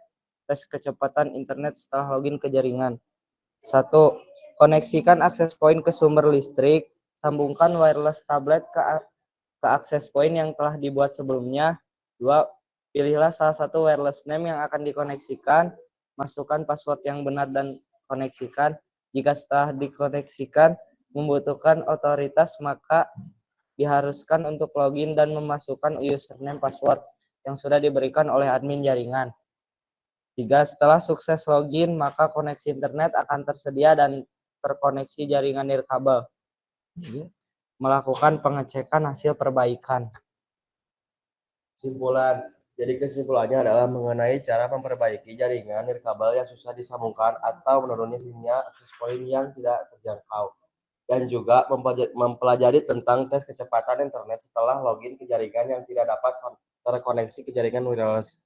Tes kecepatan internet setelah login ke jaringan. 1. Koneksikan akses point ke sumber listrik. Sambungkan wireless tablet ke akses point yang telah dibuat sebelumnya. 2. Pilihlah salah satu wireless name yang akan dikoneksikan. Masukkan password yang benar dan koneksikan. Jika setelah dikoneksikan membutuhkan otoritas, maka diharuskan untuk login dan memasukkan username password yang sudah diberikan oleh admin jaringan. 3. Setelah sukses login, maka koneksi internet akan tersedia dan terkoneksi jaringan nirkabel. Melakukan pengecekan hasil perbaikan. Kesimpulan. Jadi kesimpulannya adalah mengenai cara memperbaiki jaringan nirkabel yang susah disambungkan atau menurunnya sinyal akses point yang tidak terjangkau. Dan juga mempelajari tentang tes kecepatan internet setelah login ke jaringan yang tidak dapat terkoneksi ke jaringan wireless.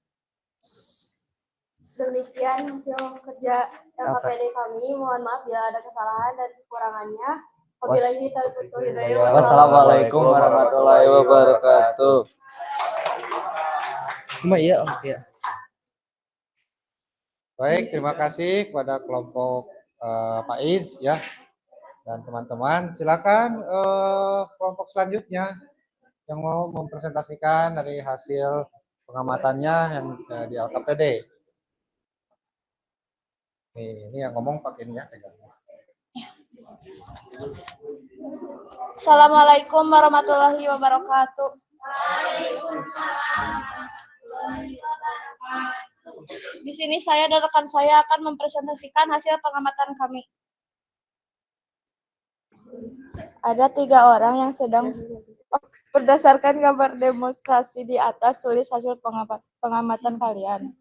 Demikian hasil kerja LKPD kami. Mohon maaf bila ada kesalahan dan kekurangannya. Wabillahi taufiq wal hidayah. Wassalamualaikum warahmatullahi wabarakatuh. Cuma iya, ya. Baik, terima kasih kepada kelompok Pak Is ya dan teman-teman. Silakan kelompok selanjutnya yang mau mempresentasikan dari hasil pengamatannya yang di LKPD. Ini yang ngomong pakai ini ya. Assalamualaikum warahmatullahi wabarakatuh. Di sini saya dan rekan saya akan mempresentasikan hasil pengamatan kami. Ada 3 orang yang sedang berdasarkan gambar demonstrasi di atas, tulis hasil pengamatan kalian.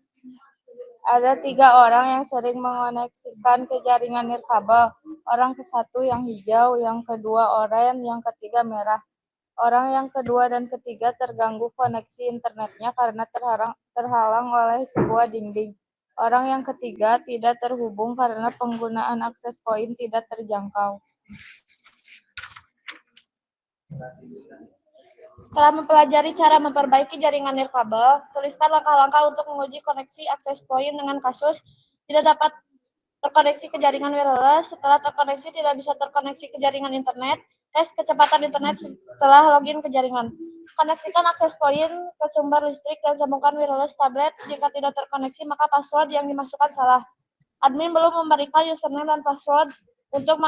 Ada 3 orang yang sering mengoneksikan ke jaringan nirkabel. Orang ke-1 yang hijau, yang kedua oranye, yang ketiga merah. Orang yang kedua dan ketiga terganggu koneksi internetnya karena terhalang oleh sebuah dinding. Orang yang ketiga tidak terhubung karena penggunaan akses poin tidak terjangkau. Setelah mempelajari cara memperbaiki jaringan nirkabel, tuliskan langkah-langkah untuk menguji koneksi akses poin dengan kasus tidak dapat terkoneksi ke jaringan wireless. Setelah terkoneksi tidak bisa terkoneksi ke jaringan internet, tes kecepatan internet setelah login ke jaringan. Koneksikan akses poin ke sumber listrik dan sambungkan wireless tablet. Jika tidak terkoneksi, maka password yang dimasukkan salah. Admin belum memberikan username dan password untuk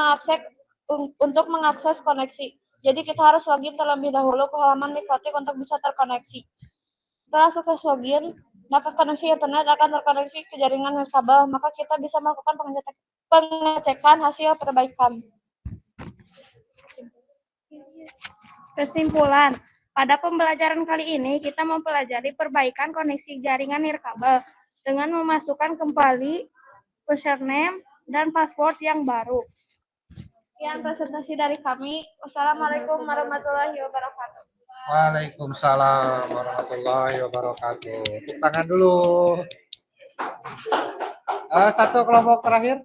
mengakses koneksi. Jadi kita harus login terlebih dahulu ke halaman Mikrotik untuk bisa terkoneksi. Setelah sukses login, maka koneksi internet akan terkoneksi ke jaringan nirkabel, maka kita bisa melakukan pengecekan hasil perbaikan. Kesimpulan, pada pembelajaran kali ini kita mempelajari perbaikan koneksi jaringan nirkabel dengan memasukkan kembali username dan password yang baru. Sekian presentasi dari kami. Wassalamualaikum warahmatullahi wabarakatuh. Waalaikumsalam warahmatullahi wabarakatuh. Tepuk tangan dulu. Satu kelompok terakhir.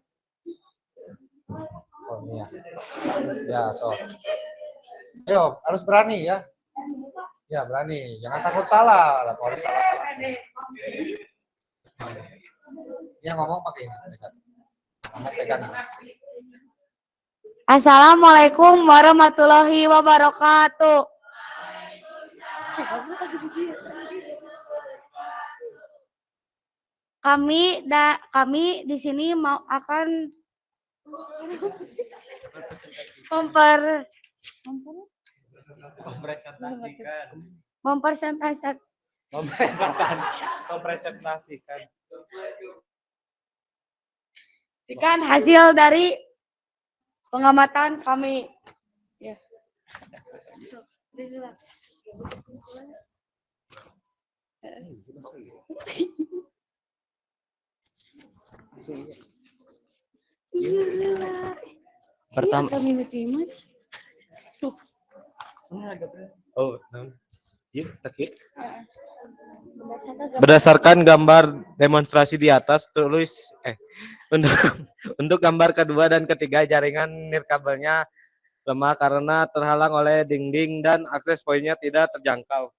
Oh iya. Ya, so. Ayo, harus berani ya. Ya, berani. Jangan takut salah. Lah, kalau salah. Yang ngomong pakai ini. Ngomong pegang. Assalamualaikum warahmatullahi wabarakatuh. Kami di sini akan mempresentasikan hasil dari pengamatan kami. Ya. Pertama, sakit. Berdasarkan gambar demonstrasi di atas, untuk gambar kedua dan ketiga jaringan nirkabelnya lemah karena terhalang oleh dinding dan akses poinnya tidak terjangkau.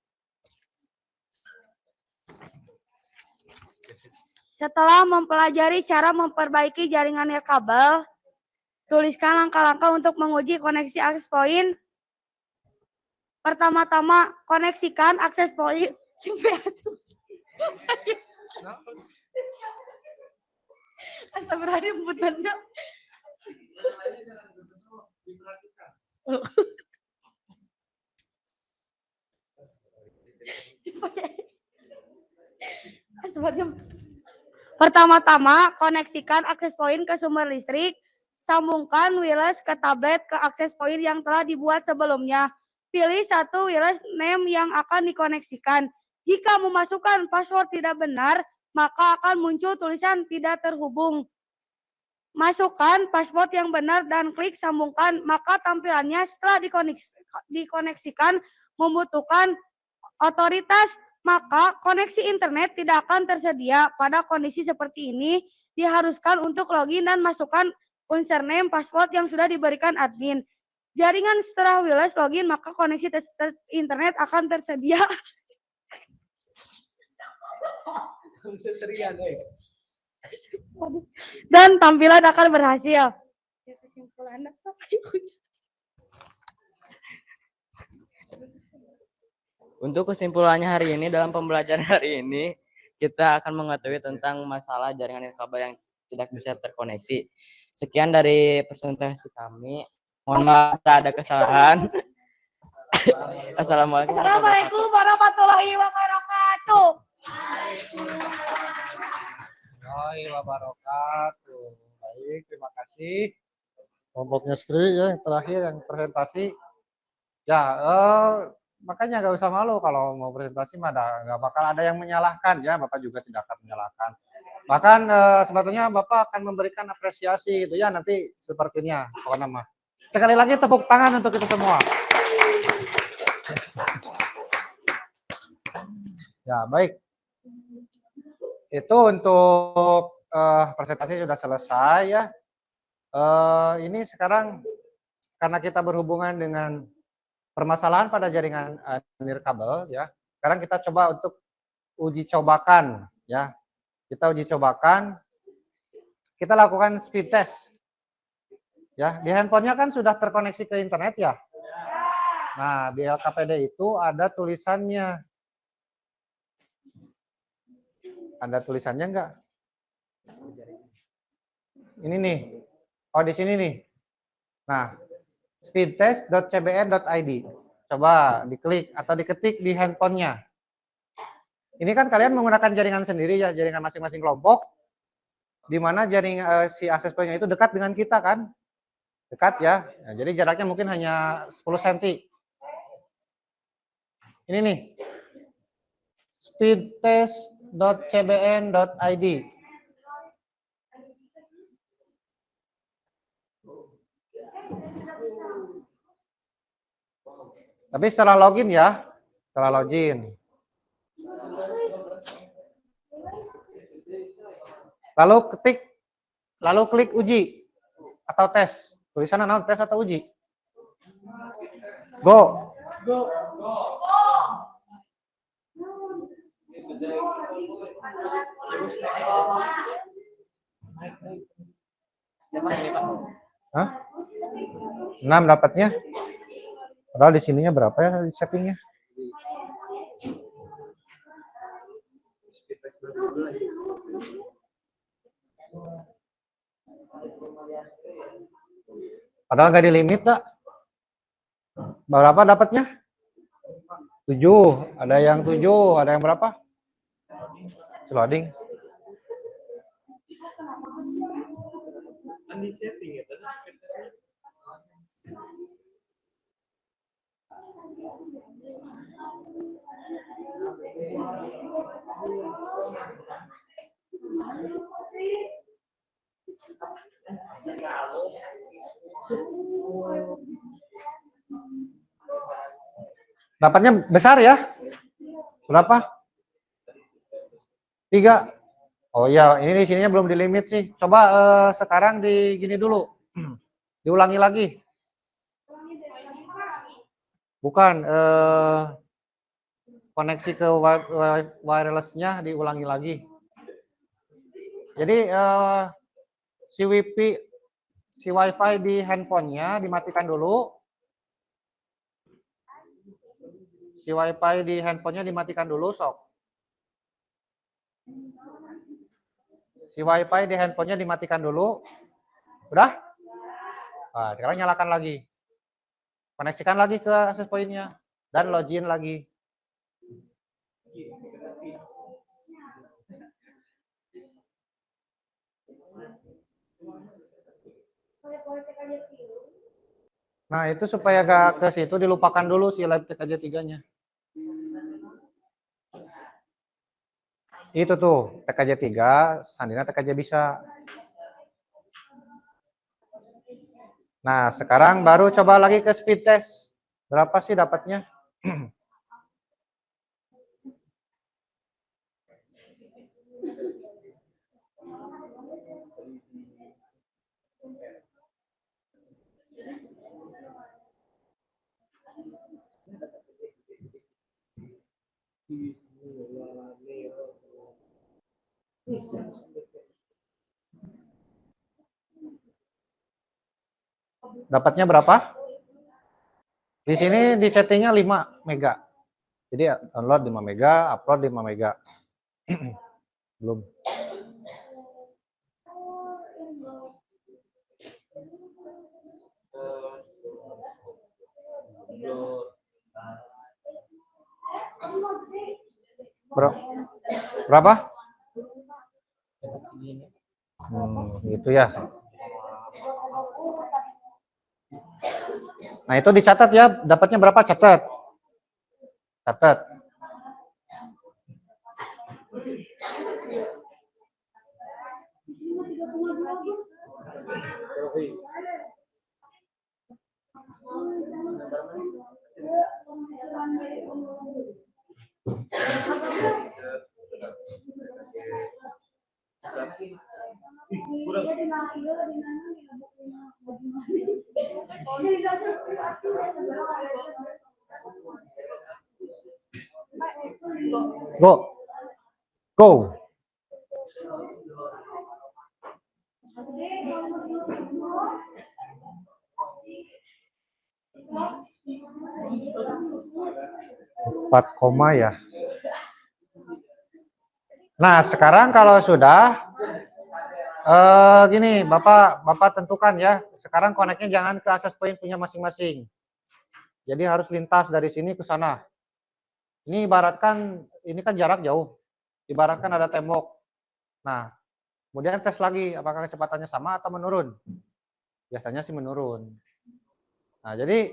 Setelah mempelajari cara memperbaiki jaringan nirkabel, tuliskan langkah-langkah untuk menguji koneksi akses poin. Pertama-tama, koneksikan akses poin. Astagfirullahaladzim, butannya. Pertama-tama, koneksikan akses poin ke sumber listrik. Sambungkan wireless ke tablet ke akses poin yang telah dibuat sebelumnya. Pilih satu wireless name yang akan dikoneksikan. Jika memasukkan password tidak benar, maka akan muncul tulisan tidak terhubung. Masukkan password yang benar dan klik sambungkan, maka tampilannya setelah dikoneksikan membutuhkan otoritas, maka koneksi internet tidak akan tersedia. Pada kondisi seperti ini, diharuskan untuk login dan masukkan username password yang sudah diberikan admin. Jaringan setelah wireless login, maka koneksi internet akan tersedia. Dan tampilan akan berhasil. Untuk kesimpulannya hari ini, dalam pembelajaran hari ini, kita akan mengetahui tentang masalah jaringan nirkabel yang tidak bisa terkoneksi. Sekian dari presentasi kami. Mohon maaf ada kesalahan. Assalamualaikum warahmatullahi wabarakatuh. Warahmatullahi wabarakatuh. Baik, terima kasih. Kelompoknya Sri ya, yang terakhir yang presentasi. Ya, makanya nggak usah malu kalau mau presentasi mah nggak bakal ada yang menyalahkan ya, Bapak juga tidak akan menyalahkan. Bahkan sebetulnya Bapak akan memberikan apresiasi itu ya nanti sepertinya pokoknya mah. Sekali lagi tepuk tangan untuk kita semua. Ya, baik. Itu untuk presentasi sudah selesai ya. Ini sekarang karena kita berhubungan dengan permasalahan pada jaringan nirkabel ya. Sekarang kita coba untuk uji cobakan ya. Kita uji cobakan. Kita lakukan speed test. Ya, di handphonenya kan sudah terkoneksi ke internet ya. Nah, di LKPD itu ada tulisannya. Ada tulisannya enggak? Ini nih. Oh, di sini nih. Nah, speedtest.cbn.id. Coba diklik atau diketik di handphonenya. Ini kan kalian menggunakan jaringan sendiri ya, jaringan masing-masing kelompok. Di mana jaringan si access point-nya itu dekat dengan kita kan? Dekat ya. Nah, jadi jaraknya mungkin hanya 10 cm. Ini nih. speedtest.cbn.id. Tapi setelah login ya, setelah login. Lalu klik uji atau tes. Tulisannya naon, tes atau uji? Go. Hah? 6 dapatnya. Padahal di sininya berapa ya di settingnya? Padahal nggak di limit, tak? Berapa dapatnya? 7. Ada yang 7, ada yang berapa? Loading. Dapatnya besar ya? Berapa? 3. Oh iya, ini di sininya belum di limit sih. Coba sekarang di gini dulu. Diulangi lagi. Bukan, koneksi ke wireless-nya diulangi lagi. Jadi si WiFi di handphonenya dimatikan dulu. Si WiFi di handphonenya dimatikan dulu, sok. Si WiFi di handphonenya dimatikan dulu. Udah? Nah, sekarang nyalakan lagi. Koneksikan lagi ke access point-nya dan login lagi. Nah, itu supaya gak ke situ dilupakan dulu si live TKJ 3-nya. Itu tuh, TKJ 3, sandina TKJ bisa. Nah, sekarang baru coba lagi ke speed test. Berapa sih dapatnya? Dapatnya berapa? Di sini di settingnya 5 mega. Jadi download 5 mega, upload 5 mega. Belum. Berapa? Gitu ya. Nah, itu dicatat ya, dapatnya berapa? Catat. Catat. Go. Go. Empat koma ya. Nah, sekarang kalau sudah gini, Bapak tentukan ya. Sekarang koneknya jangan ke access point punya masing-masing. Jadi harus lintas dari sini ke sana. Ini ibaratkan, ini kan jarak jauh. Ibaratkan ada tembok. Nah, kemudian tes lagi apakah kecepatannya sama atau menurun. Biasanya sih menurun. Nah, jadi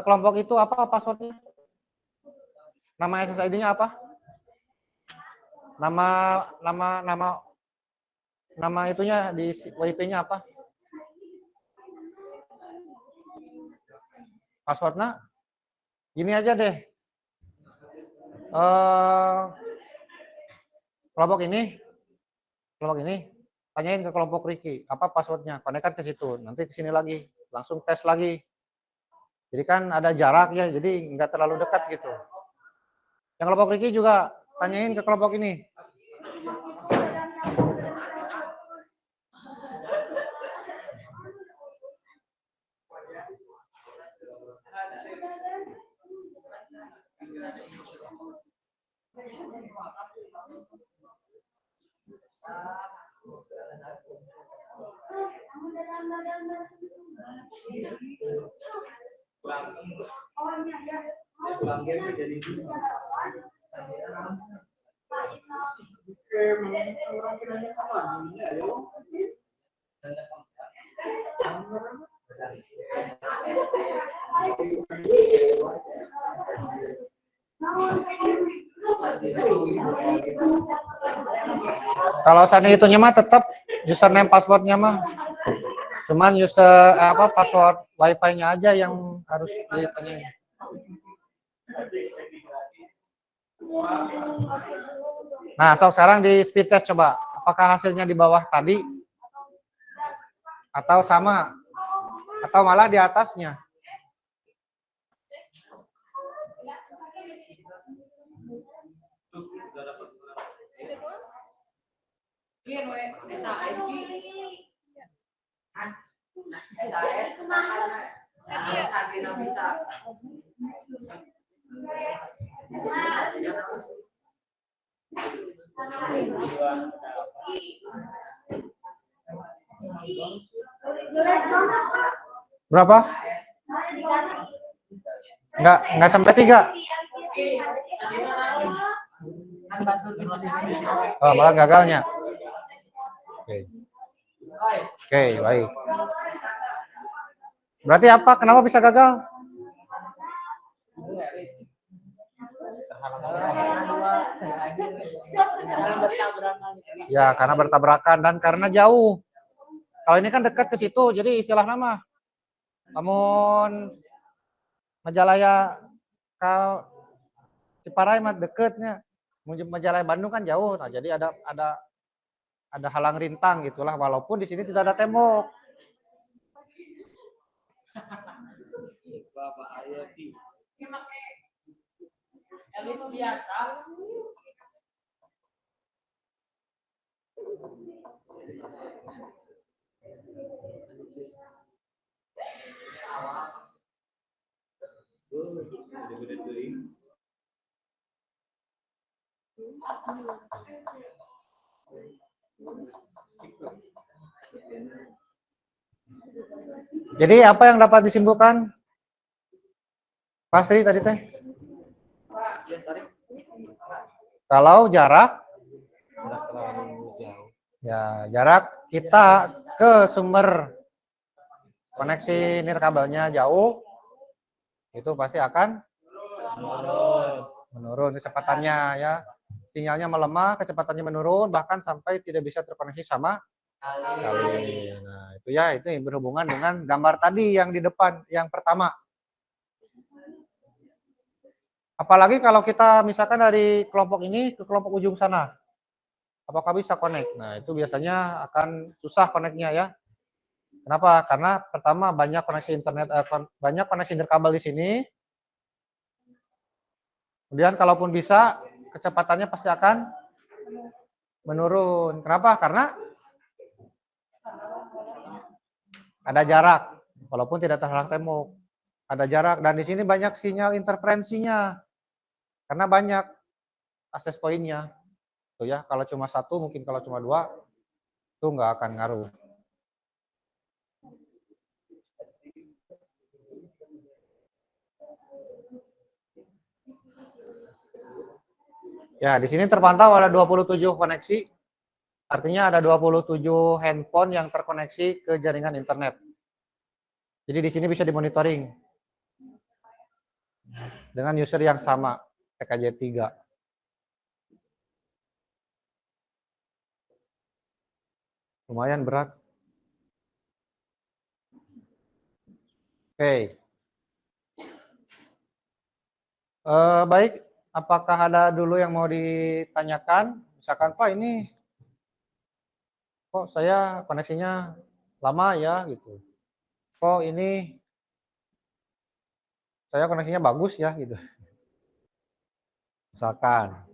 kelompok itu apa passwordnya? Nama SSID-nya apa? Nama itunya di WIP-nya apa? Passwordnya gini aja deh. Kelompok ini, tanyain ke kelompok Ricky, apa passwordnya? Konekkan ke situ, nanti ke sini lagi, langsung tes lagi. Jadi kan ada jarak ya, jadi nggak terlalu dekat gitu. Yang kelompok Ricky juga tanyain ke kelompok ini. Kalau sana itunya mah tetap username passwordnya mah cuman password wifi-nya aja yang harus ditanyain. Nah, sekarang di speed test coba apakah hasilnya di bawah tadi atau sama atau malah di atasnya. Berapa? Enggak sampai 3. Oh, malah gagalnya. Oke, baik. Berarti apa? Kenapa bisa gagal? Ya, karena bertabrakan dan karena jauh. Kalau ini kan dekat ke situ, jadi istilah nama. Namun Majalaya ke Ciparai mah deketnya. Majalaya Bandung kan jauh. Nah, jadi ada halang rintang gitulah, walaupun di sini tidak ada tembok. Jadi apa yang dapat disimpulkan? Pasti tadi teh. Kalau jarak, ya jarak kita ke sumber koneksi nirkabelnya jauh, itu pasti akan menurun kecepatannya ya. Sinyalnya melemah, kecepatannya menurun, bahkan sampai tidak bisa terkoneksi sama sekali. Nah, itu ya, itu berhubungan dengan gambar tadi yang di depan, yang pertama. Apalagi kalau kita misalkan dari kelompok ini ke kelompok ujung sana. apakah bisa connect. Nah, itu biasanya akan susah connect-nya ya. Kenapa? Karena pertama banyak koneksi internet, banyak koneksi nirkabel di sini. Kemudian kalaupun bisa, kecepatannya pasti akan menurun. Kenapa? Karena ada jarak, walaupun tidak terhalang tembok. Ada jarak, dan di sini banyak sinyal interferensinya. Karena banyak akses poinnya. Tuh ya, kalau cuma satu, mungkin kalau cuma dua, itu nggak akan ngaruh. Ya, di sini terpantau ada 27 koneksi. Artinya ada 27 handphone yang terkoneksi ke jaringan internet. Jadi di sini bisa dimonitoring dengan user yang sama, PKJ 3. Lumayan berat. Oke. Baik, apakah ada dulu yang mau ditanyakan? Misalkan, Pak, ini kok saya koneksinya lama ya gitu. Kok ini saya koneksinya bagus ya gitu. Misalkan.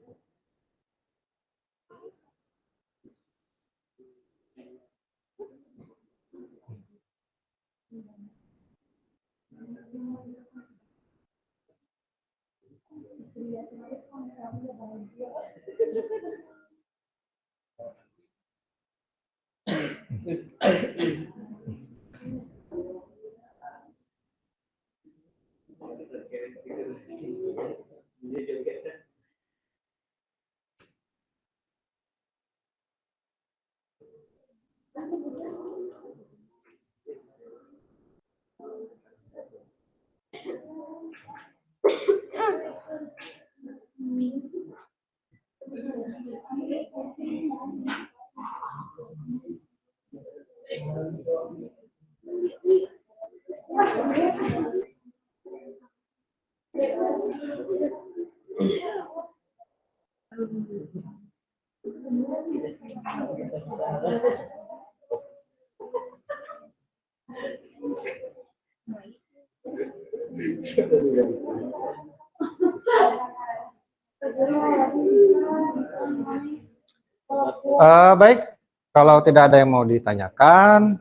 Baik, kalau tidak ada yang mau ditanyakan,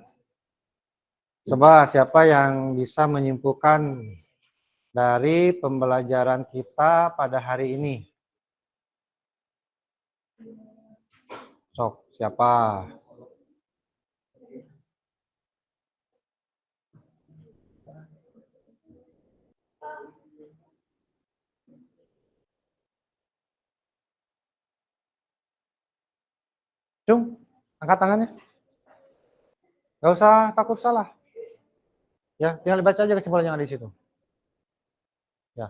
coba siapa yang bisa menyimpulkan dari pembelajaran kita pada hari ini? Sok, siapa? Cung, angkat tangannya. Gak usah takut salah. Ya, tinggal baca aja kesimpulan yang ada di situ. Ya.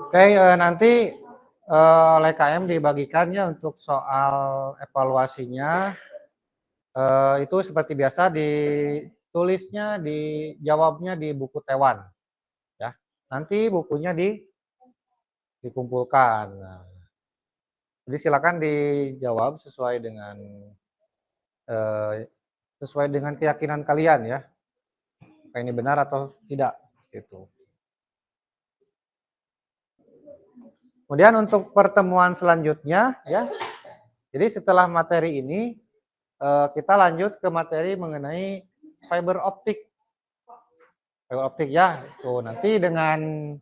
Oke, nanti oleh KM dibagikannya untuk soal evaluasinya. Itu seperti biasa ditulisnya, dijawabnya di buku Tewan. Ya, nanti bukunya dikumpulkan. Nah, jadi silakan dijawab sesuai dengan keyakinan kalian ya. Apakah ini benar atau tidak gitu. Kemudian untuk pertemuan selanjutnya ya. Jadi setelah materi ini kita lanjut ke materi mengenai fiber optik. Fiber optik ya. Tuh nanti dengan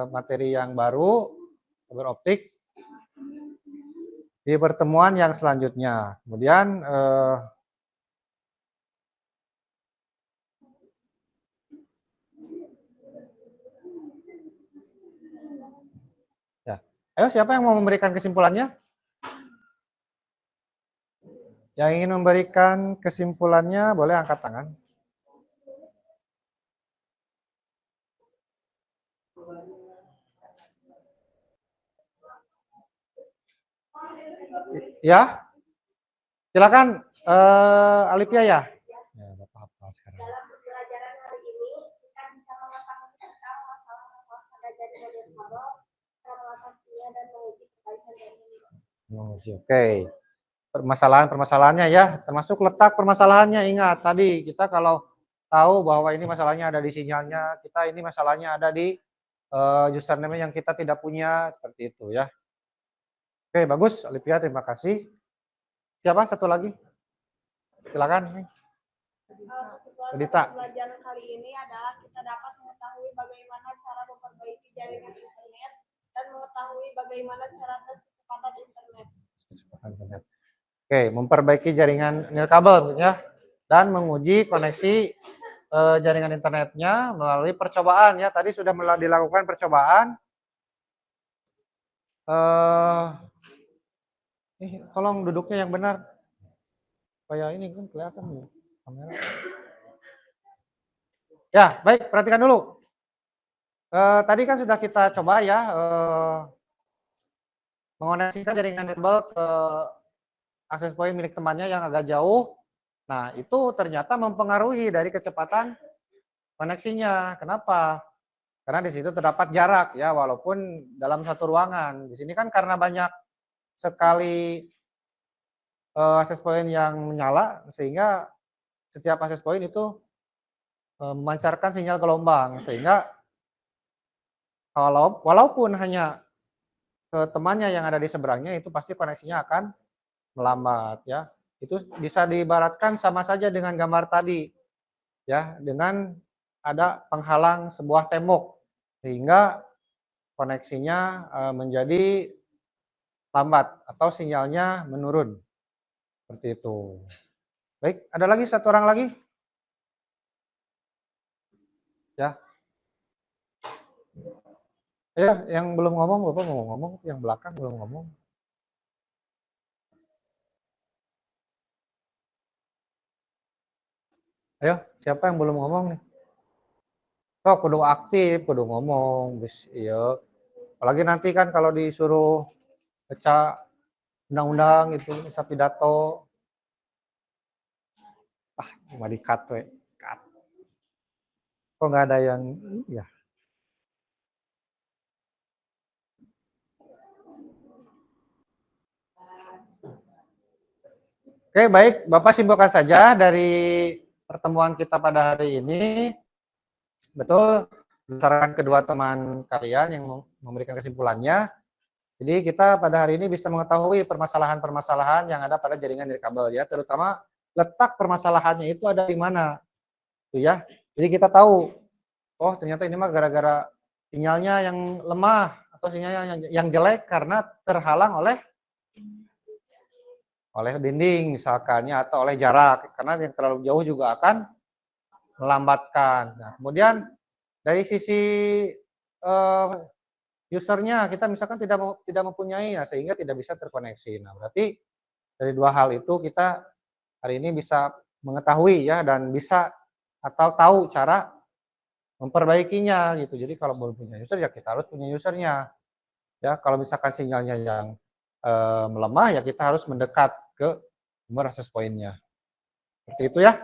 materi yang baru fiber optik di pertemuan yang selanjutnya. Kemudian Ayo, siapa yang mau memberikan kesimpulannya? Yang ingin memberikan kesimpulannya boleh angkat tangan. Ya, silakan Alipia ya. Ya, nggak apa-apa sekarang. Dalam pembelajaran hari ini, kita bisa mengetahui tentang masalah-masalah pada jaringan nirkabel, cara mengatasinya, dan menguji perbaikan jaringan. Oke. Permasalahan-permasalahannya ya, termasuk letak permasalahannya. Ingat tadi kita kalau tahu bahwa ini masalahnya ada di sinyalnya, kita ini masalahnya ada di username yang kita tidak punya, seperti itu ya. Oke, bagus Alipia, terima kasih. Siapa satu lagi? Silakan nih. Kesimpulan Dita. pembelajaran kali ini adalah kita dapat mengetahui bagaimana cara memperbaiki jaringan internet dan mengetahui bagaimana cara tes kecepatan internet. Oke, memperbaiki jaringan nirkabel ya, dan menguji koneksi jaringan internetnya melalui percobaan ya. Tadi sudah dilakukan percobaan. Tolong duduknya yang benar. Supaya ini kan kelihatan nih kamera. Ya, baik, perhatikan dulu. Tadi kan sudah kita coba ya mengoneksikan jaringan nirkabel ke akses point milik temannya yang agak jauh. Nah, itu ternyata mempengaruhi dari kecepatan koneksinya. Kenapa? Karena di situ terdapat jarak ya, walaupun dalam satu ruangan. Di sini kan karena banyak sekali akses point yang menyala, sehingga setiap akses point itu memancarkan sinyal gelombang, sehingga walaupun hanya ke temannya yang ada di seberangnya, itu pasti koneksinya akan melambat ya. Itu bisa diibaratkan sama saja dengan gambar tadi ya, dengan ada penghalang sebuah tembok sehingga koneksinya menjadi lambat atau sinyalnya menurun. Seperti itu. Baik, ada lagi satu orang lagi? Ya. Ya, yang belum ngomong, Bapak mau ngomong, yang belakang belum ngomong. Ayo, siapa yang belum ngomong nih? Oh, kudu aktif, kudu ngomong, iya. Apalagi nanti kan kalau disuruh baca undang-undang itu, bisa pidato. Cuma di-cut we. Cut. Kok nggak ada yang, ya. Oke, baik. Bapak simpulkan saja dari pertemuan kita pada hari ini. Betul, berdasarkan kedua teman kalian yang memberikan kesimpulannya. Jadi kita pada hari ini bisa mengetahui permasalahan-permasalahan yang ada pada jaringan nirkabel ya, terutama letak permasalahannya itu ada di mana. Tuh ya. Jadi kita tahu, oh ternyata ini mah gara-gara sinyalnya yang lemah atau sinyalnya yang jelek karena terhalang oleh dinding misalkannya atau oleh jarak, karena yang terlalu jauh juga akan melambatkan. Nah, kemudian dari sisi usernya kita misalkan tidak mempunyai, nah, sehingga tidak bisa terkoneksi. Nah, berarti dari dua hal itu kita hari ini bisa mengetahui ya, dan bisa atau tahu cara memperbaikinya gitu. Jadi kalau belum punya user ya kita harus punya usernya. Ya, kalau misalkan sinyalnya yang melemah ya kita harus mendekat ke sumber akses point-nya. Seperti itu ya.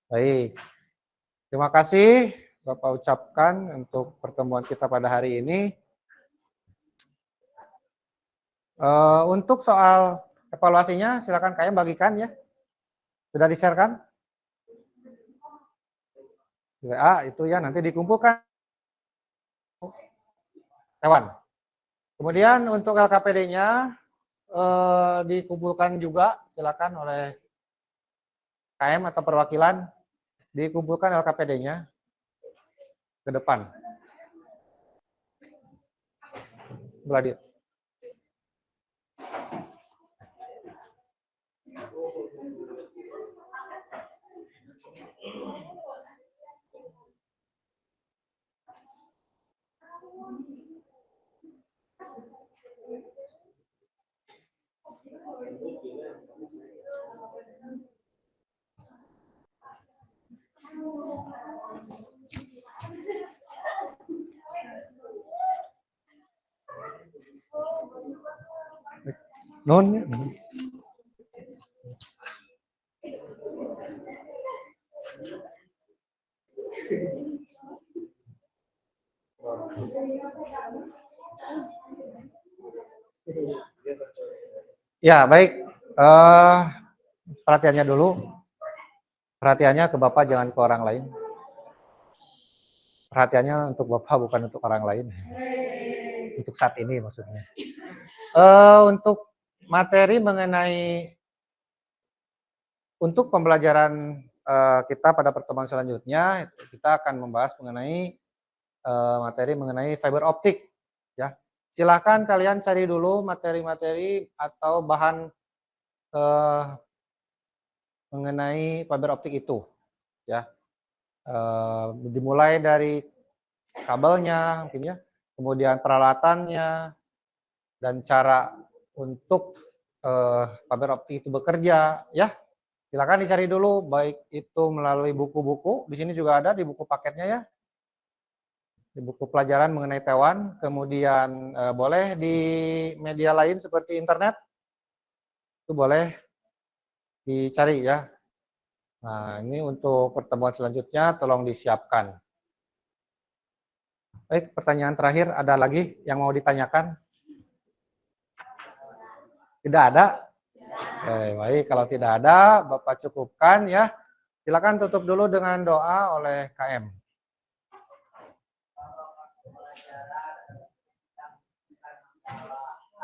Baik. Terima kasih Bapak ucapkan untuk pertemuan kita pada hari ini. Untuk soal evaluasinya silakan kalian bagikan ya. Sudah di-share kan? WA itu ya, nanti dikumpulkan hewan. Kemudian untuk LKPD-nya dikumpulkan juga, silakan oleh KM atau perwakilan dikumpulkan LKPD-nya ke depan. Beladit. Nun. Ya, baik. Perhatiannya dulu. Perhatiannya ke Bapak, jangan ke orang lain. Perhatiannya untuk Bapak, bukan untuk orang lain. Untuk saat ini maksudnya. Untuk materi mengenai untuk pembelajaran kita pada pertemuan selanjutnya, kita akan membahas mengenai materi mengenai fiber optik. Ya, silakan kalian cari dulu materi-materi atau bahan mengenai fiber optik itu. Ya, dimulai dari kabelnya, mungkin ya, kemudian peralatannya dan cara untuk fiber optik itu bekerja. Ya. Silakan dicari dulu, baik itu melalui buku-buku, di sini juga ada di buku paketnya ya, di buku pelajaran mengenai Taiwan, kemudian boleh di media lain seperti internet, itu boleh dicari ya. Nah, ini untuk pertemuan selanjutnya, tolong disiapkan. Baik, pertanyaan terakhir, ada lagi yang mau ditanyakan? Tidak ada? Baik, kalau tidak ada, Bapak cukupkan ya. Silakan tutup dulu dengan doa oleh KM.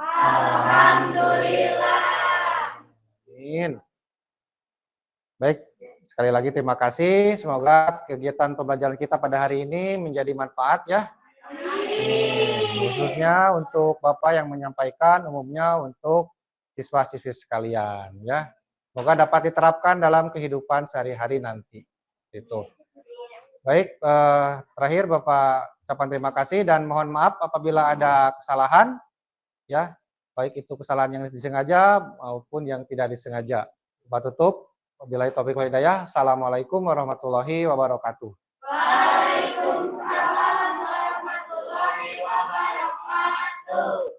Alhamdulillah. Amin. Baik, sekali lagi terima kasih. Semoga kegiatan pembelajaran kita pada hari ini menjadi manfaat ya. Amin. Khususnya untuk Bapak yang menyampaikan, umumnya untuk siswa-siswi sekalian ya. Semoga dapat diterapkan dalam kehidupan sehari-hari nanti. Itu. Baik, terakhir Bapak ucapkan terima kasih dan mohon maaf apabila ada kesalahan ya, baik itu kesalahan yang disengaja maupun yang tidak disengaja. Bapak tutup. Wabillahi taufiq wal hidayah. Assalamualaikum warahmatullahi wabarakatuh. Waalaikumsalam warahmatullahi wabarakatuh.